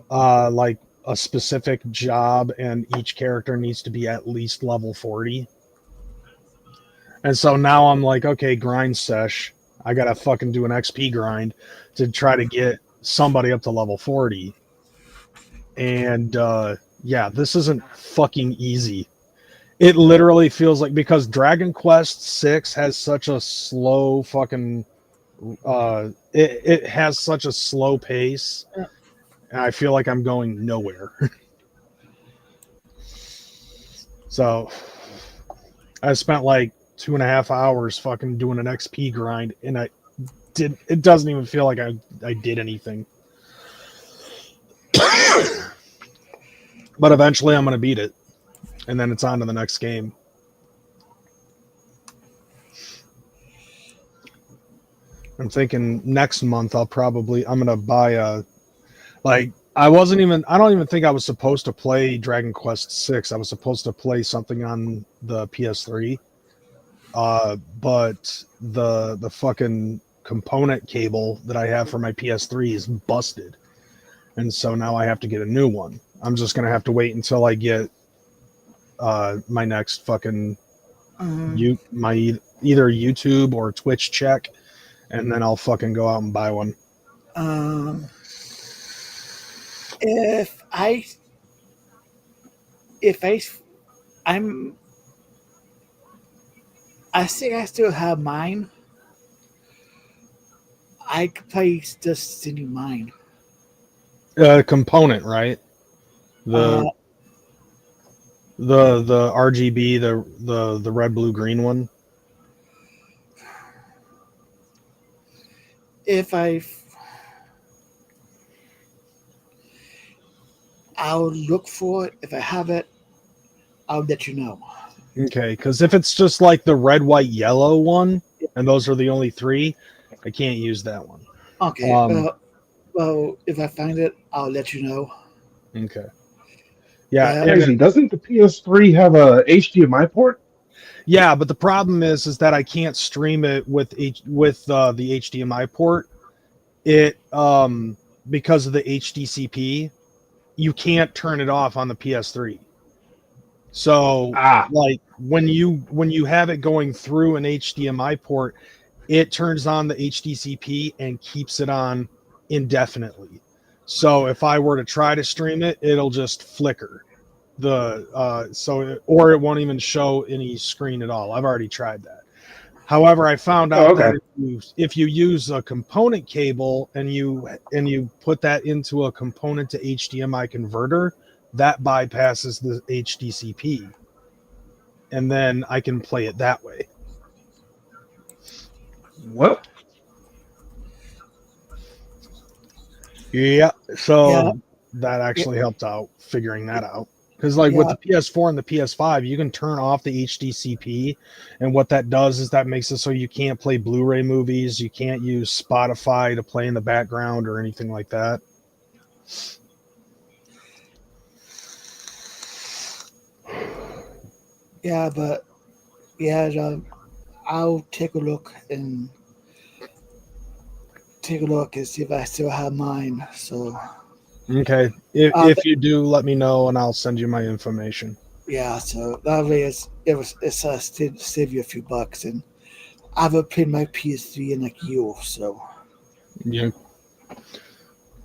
like a specific job, and each character needs to be at least level 40. And so now I'm like, okay, grind sesh. I gotta fucking do an XP grind to try to get somebody up to level 40. And yeah, this isn't fucking easy. It literally feels like, because Dragon Quest 6 has such a slow fucking it has such a slow pace, and I feel like I'm going nowhere. So I spent like 2.5 hours fucking doing an XP grind, and it doesn't even feel like I did anything. But eventually I'm gonna beat it, and then it's on to the next game. I'm thinking next month I'm gonna buy a, like, I don't even think I was supposed to play Dragon Quest 6. I was supposed to play something on the PS3. But the fucking component cable that I have for my PS3 is busted. And so now I have to get a new one. I'm just gonna have to wait until I get my next fucking my either YouTube or Twitch check, and then I'll fucking go out and buy one. I think I still have mine. I could probably just send you mine. Component, right? The RGB, the red, blue, green one. I'll look for it. If I have it, I'll let you know. Okay, because if it's just like the red, white, yellow one, and those are the only three, I can't use that one. Okay. Well, if I find it, I'll let you know. Okay. Yeah. Doesn't the PS3 have a HDMI port? Yeah, but the problem is that I can't stream it with the HDMI port. It because of the HDCP, you can't turn it off on the PS3. So like when you have it going through an HDMI port, it turns on the HDCP and keeps it on indefinitely. So if I were to try to stream it, it'll just flicker. Or it won't even show any screen at all. I've already tried that. However, I found out that if you use a component cable and you put that into a component to HDMI converter, that bypasses the HDCP, and then I can play it that way. Well, Yeah, so Yeah. that actually helped out figuring that out. Because like with Yeah. the PS4 and the PS5, you can turn off the HDCP, and what that does is that makes it so you can't play Blu-ray movies, you can't use Spotify to play in the background or anything like that. Yeah, but yeah, I'll take a look and see if I still have mine. So Okay, if you do, let me know and I'll send you my information. yeah, so that way it's save you a few bucks, and I haven't played my PS3 in like a year, so Yeah.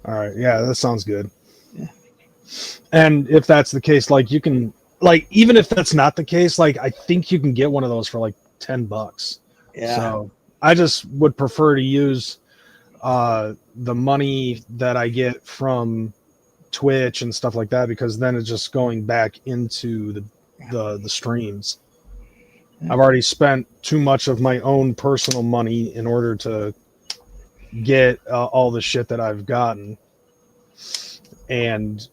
All right. Yeah, that sounds good. Yeah. And if that's the case, like you can, like, even if that's not the case, like I think you can get one of those for like $10. yeah. So I just would prefer to use the money that I get from Twitch and stuff like that, because then it's just going back into the streams. Yeah. I've already spent too much of my own personal money in order to get all the shit that I've gotten. And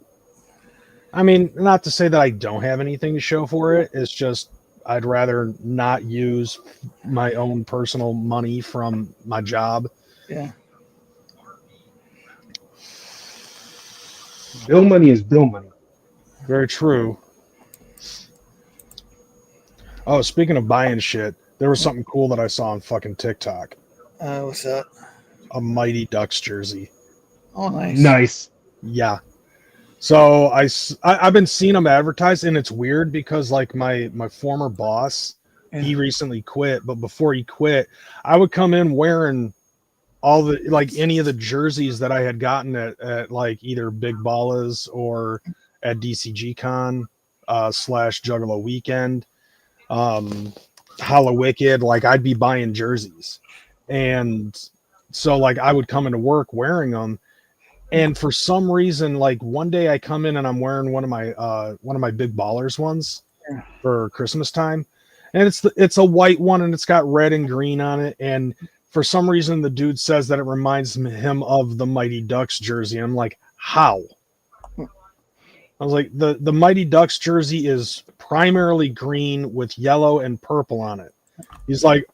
I mean, not to say that I don't have anything to show for it. It's just I'd rather not use my own personal money from my job. Yeah. bill money is bill money. Very true. Oh, speaking of buying shit, there was something cool that I saw on fucking TikTok. What's that? A Mighty Ducks jersey. Oh, nice. Nice. Yeah. So I've been seeing them advertised, and it's weird because like my former boss, he recently quit, but before he quit, I would come in wearing all the, like, any of the jerseys that I had gotten at like either Big Ballas or at DCG Con / Juggalo Weekend, Hollow Wicked. Like I'd be buying jerseys, and so like I would come into work wearing them. And for some reason, like one day I come in and I'm wearing one of my Big Ballers ones for Christmas time, and it's a white one and it's got red and green on it. And for some reason, the dude says that it reminds him of the Mighty Ducks jersey. I'm like, how? I was like, the Mighty Ducks jersey is primarily green with yellow and purple on it. He's like,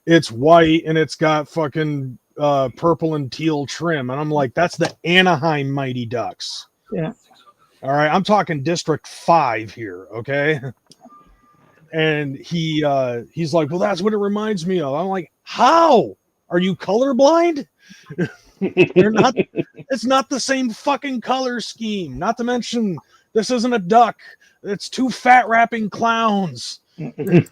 it's white and it's got fucking purple and teal trim. And I'm like, that's the Anaheim Mighty Ducks. Yeah. All right, I'm talking District 5 here, okay? And he's like, well, that's what it reminds me of. I'm like, how? Are you colorblind? You're not. It's not the same fucking color scheme. Not to mention, this isn't a duck. It's two fat rapping clowns. And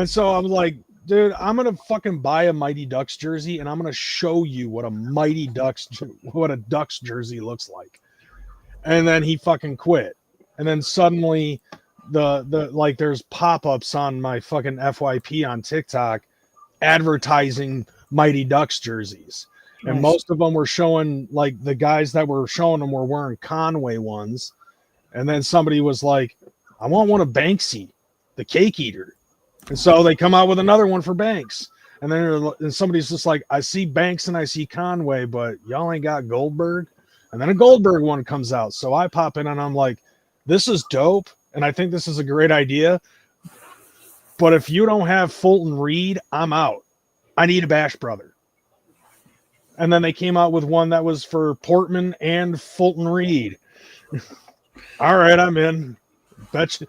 so I'm like, dude, I'm gonna fucking buy a Mighty Ducks jersey, and I'm gonna show you what a Ducks jersey looks like. And then he fucking quit. And then suddenly, the like, there's pop-ups on my fucking FYP on TikTok advertising Mighty Ducks jerseys. And Nice. most of them were showing, like, the guys that were showing them were wearing Conway ones. And then somebody was like, I want one of Banksy, the cake eater. And so they come out with another one for Banks. And then somebody's just like, I see Banks and I see Conway, but y'all ain't got Goldberg. And then a Goldberg one comes out. So I pop in and I'm like, this is dope. And I think this is a great idea. But if you don't have Fulton Reed, I'm out. I need a Bash Brother. And then they came out with one that was for Portman and Fulton Reed. All right, I'm in. Bet you,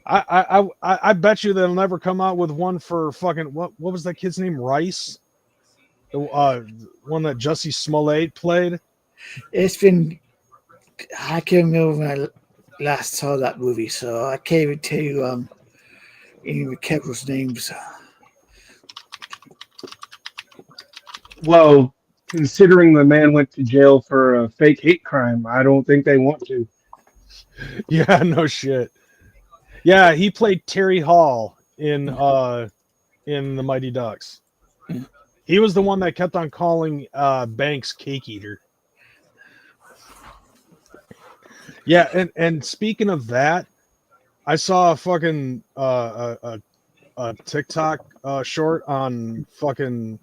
I bet you they'll never come out with one for fucking what was that kid's name? Rice, the one that Jussie Smollett played. It's been. I can't remember when I last saw that movie, so I can't even tell you any of the characters' names. Well, considering the man went to jail for a fake hate crime, I don't think they want to. Yeah, no shit. Yeah, he played Terry Hall in the Mighty Ducks. He was the one that kept on calling Banks cake eater. Yeah, and speaking of that, I saw a fucking a TikTok short on fucking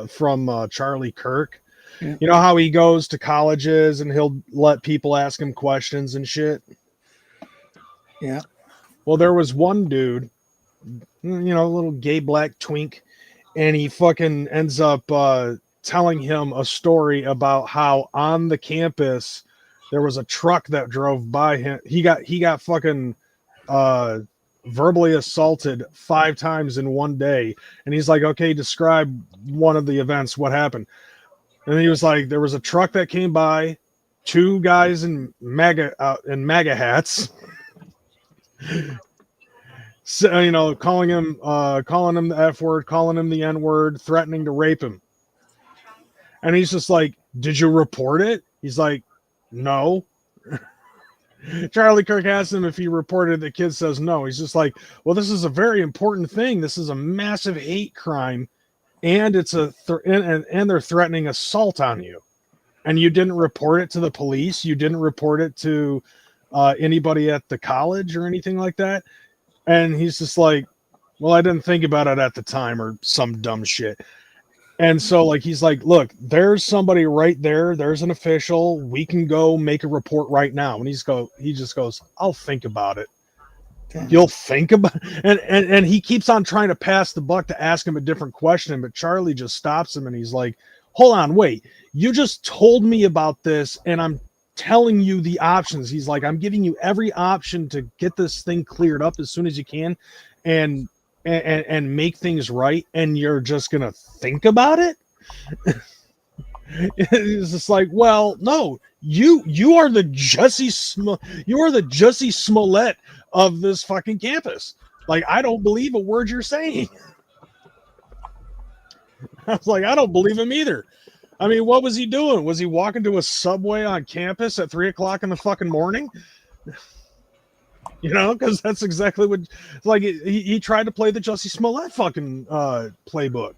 from Charlie Kirk. Yeah. You know how he goes to colleges and he'll let people ask him questions and shit. Yeah. Well, there was one dude, a little gay black twink, and he fucking ends up telling him a story about how on the campus there was a truck that drove by him. He got fucking verbally assaulted 5 times in one day, and he's like, okay, describe one of the events, what happened. And he was like, there was a truck that came by, 2 guys in MAGA hats, so, calling him the F word, calling him the N word, threatening to rape him. And he's just like, did you report it? He's like, no. Charlie Kirk asked him if he reported it. The kid says no. He's just like, well, this is a very important thing. This is a massive hate crime, and it's and they're threatening assault on you. And you didn't report it to the police. You didn't report it to anybody at the college or anything like that. And he's just like, well, I didn't think about it at the time, or some dumb shit. And so, like, he's like, look, there's somebody right there. There's an official. We can go make a report right now. And he just goes, I'll think about it. Okay. You'll think about it. And he keeps on trying to pass the buck to ask him a different question, but Charlie just stops him and he's like, hold on, wait. You just told me about this, and I'm telling you the options. He's like, I'm giving you every option to get this thing cleared up as soon as you can and make things right, and you're just gonna think about it. It's just like, well, no, you are the Jussie Smollett of this fucking campus. Like, I don't believe a word you're saying. I was like, I don't believe him either. I mean, what was he doing? Was he walking to a Subway on campus at 3:00 in the fucking morning? Because that's exactly what, like, he tried to play the Jussie Smollett fucking playbook.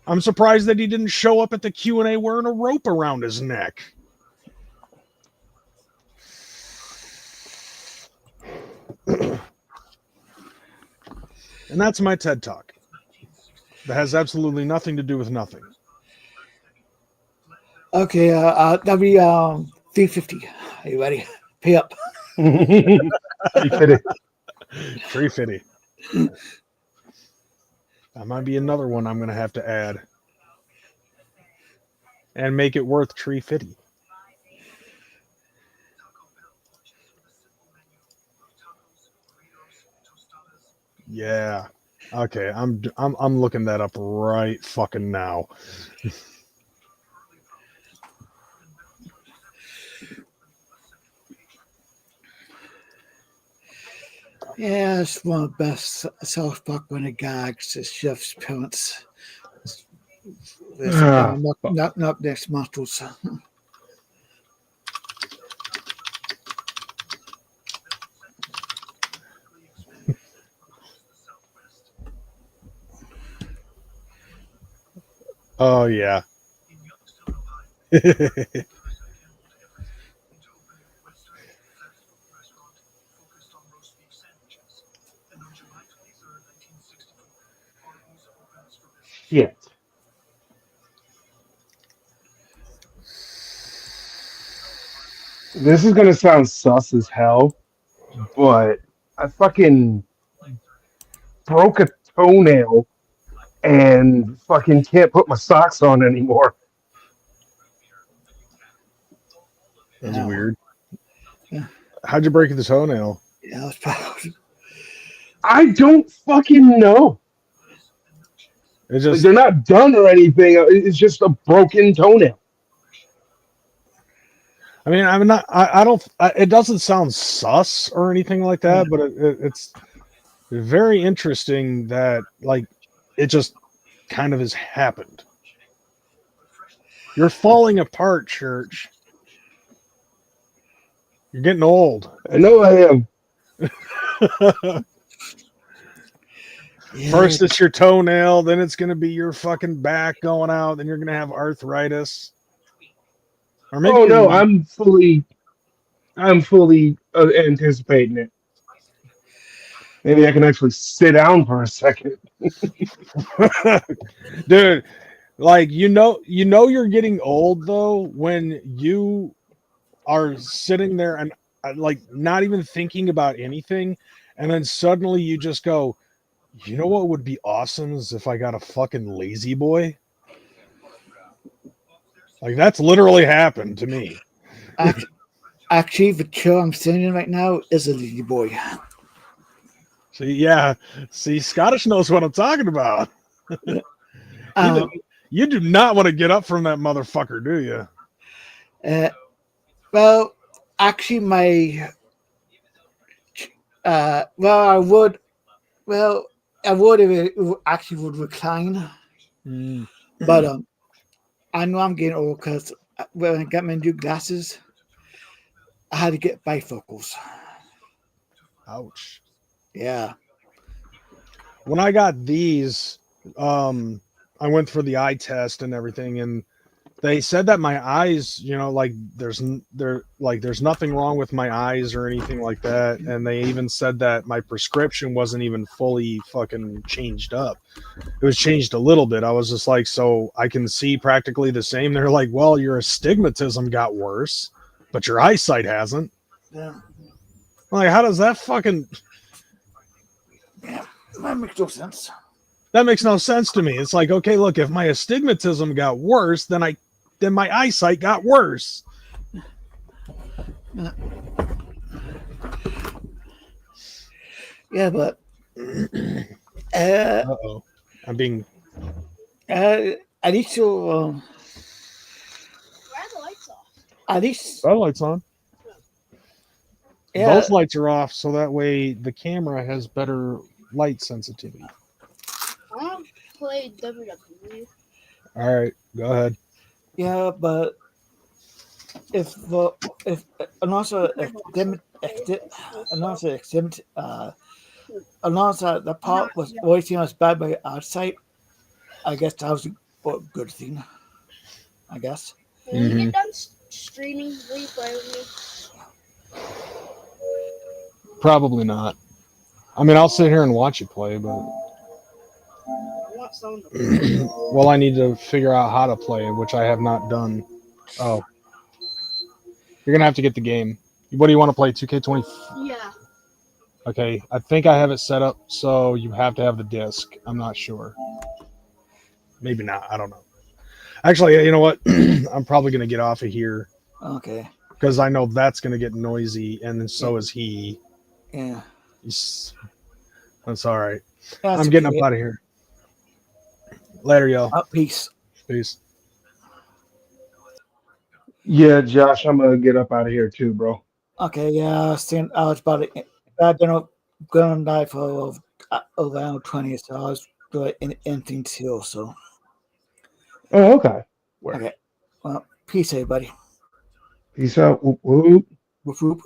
I'm surprised that he didn't show up at the Q&A wearing a rope around his neck. And that's my TED Talk. That has absolutely nothing to do with nothing. Okay, that'll be 350. Are you ready? Pay up. 350. 350. That might be another one I'm going to have to add. And make it worth 350. Yeah. Okay, I'm looking that up right fucking now. Yeah, it's one of the best South Park running gags. It's Jeff's parents. Knock next muscles. Oh yeah. Shit. This is gonna sound sus as hell, but I fucking broke a toenail and fucking can't put my socks on anymore. That's Yeah. weird. Yeah. How'd you break the toenail? Yeah, that's proud. I don't fucking know. It Like, just they're not done or anything. It's just a broken toenail. I mean, I'm not. I don't. It doesn't sound sus or anything like that, but it's very interesting that, like, it just kind of has happened. You're falling apart, church. You're getting old. I know I am. Yeah. First, it's your toenail, then it's going to be your fucking back going out, then you're going to have arthritis. Or maybe Oh you're no, I'm fully anticipating it. Maybe I can actually sit down for a second. dude. Like you're getting old though when you are sitting there and like not even thinking about anything, and then suddenly you just go, you know what would be awesome is if I got a fucking lazy boy. Like that's literally happened to me. Actually, the chair I'm sitting in right now is a lazy boy. See, yeah, see, Scottish knows what I'm talking about. Um, You do not want to get up from that motherfucker, do you? well, actually, my well, I would. Well, I would if it actually would recline, but I know I'm getting old because when I got my new glasses, I had to get bifocals. Ouch. Yeah. When I got these, I went for the eye test and everything, and they said that my eyes, like there's nothing wrong with my eyes or anything like that, and they even said that my prescription wasn't even fully fucking changed up. It was changed a little bit. I was just like, so I can see practically the same. They're like, well, your astigmatism got worse, but your eyesight hasn't. Yeah. Like, how does that fucking... Yeah, that makes no sense. That makes no sense to me. It's like, okay, look, if my astigmatism got worse, then my eyesight got worse. Yeah, but Uh-oh. I'm being... I need to the lights off. at least That light's on. yeah, Those lights are off, so that way the camera has better light sensitivity. I want to play WWE. All right, go ahead. yeah, but if unless the part was always seen as bad by outside, I guess that was a good thing. I guess. When you get done streaming, will you play with me? Probably not. I mean, I'll sit here and watch you play, but I want someone to play. well, I need to figure out how to play, which I have not done. Oh, you're gonna have to get the game. What do you want to play? 2K20? Yeah. Okay, I think I have it set up so you have to have the disc. I'm not sure. Maybe not. I don't know. Actually, you know what? I'm probably gonna get off of here. Okay. Because I know that's gonna get noisy, and so is he. Yeah. That's all right. That's I'm getting okay. up out of here. Later, y'all. Peace. Peace. Yeah, Josh, I'm gonna get up out of here too, bro. Okay. Yeah. I was about to. I'm gonna die for around 20, so I was doing anything too. So. Oh, okay. Okay. Well, peace, everybody. Peace out. Whoop, whoop. Whoop, whoop.